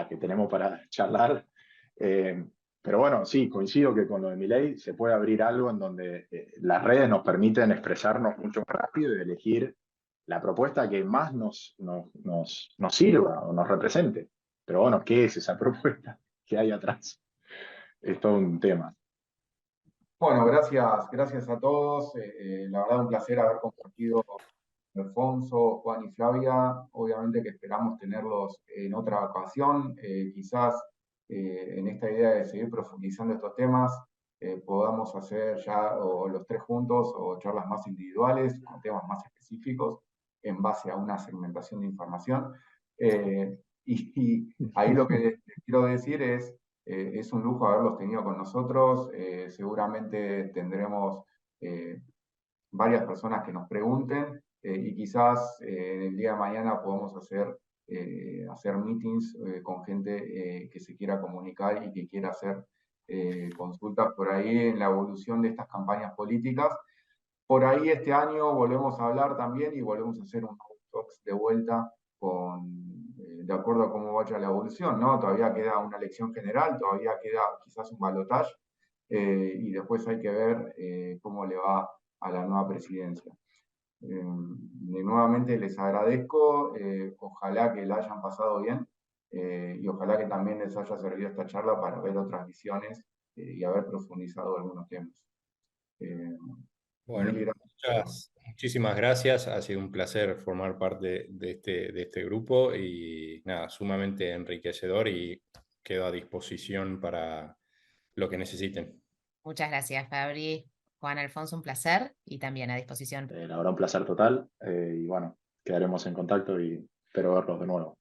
que tenemos para charlar. Pero bueno, sí, coincido que con lo de Milei se puede abrir algo en donde las redes nos permiten expresarnos mucho más rápido y elegir la propuesta que más nos sirva o nos represente. Pero bueno, ¿qué es esa propuesta? ¿Qué hay atrás? Es todo un tema. Bueno, gracias a todos. La verdad, un placer haber compartido con Alfonso, Juan y Flavia. Obviamente que esperamos tenerlos en otra ocasión. Quizás en esta idea de seguir profundizando estos temas, podamos hacer ya o los tres juntos o charlas más individuales con temas más específicos en base a una segmentación de información. Y ahí lo que les quiero decir es un lujo haberlos tenido con nosotros. Seguramente tendremos varias personas que nos pregunten y quizás el día de mañana podamos hacer meetings con gente que se quiera comunicar y que quiera hacer consultas por ahí en la evolución de estas campañas políticas. Por ahí este año volvemos a hablar también y volvemos a hacer un talks de vuelta de acuerdo a cómo vaya la evolución, ¿no? Todavía queda una elección general, todavía queda quizás un balotaje y después hay que ver cómo le va a la nueva presidencia. Nuevamente les agradezco, ojalá que la hayan pasado bien y ojalá que también les haya servido esta charla para ver otras visiones y haber profundizado algunos temas. Bueno, Mil gracias. muchísimas gracias. Ha sido un placer formar parte de este grupo y nada, sumamente enriquecedor y quedo a disposición para lo que necesiten. Muchas gracias, Fabri. Juan, Alfonso, un placer y también a disposición. La verdad, un placer total y bueno, quedaremos en contacto y espero verlos de nuevo.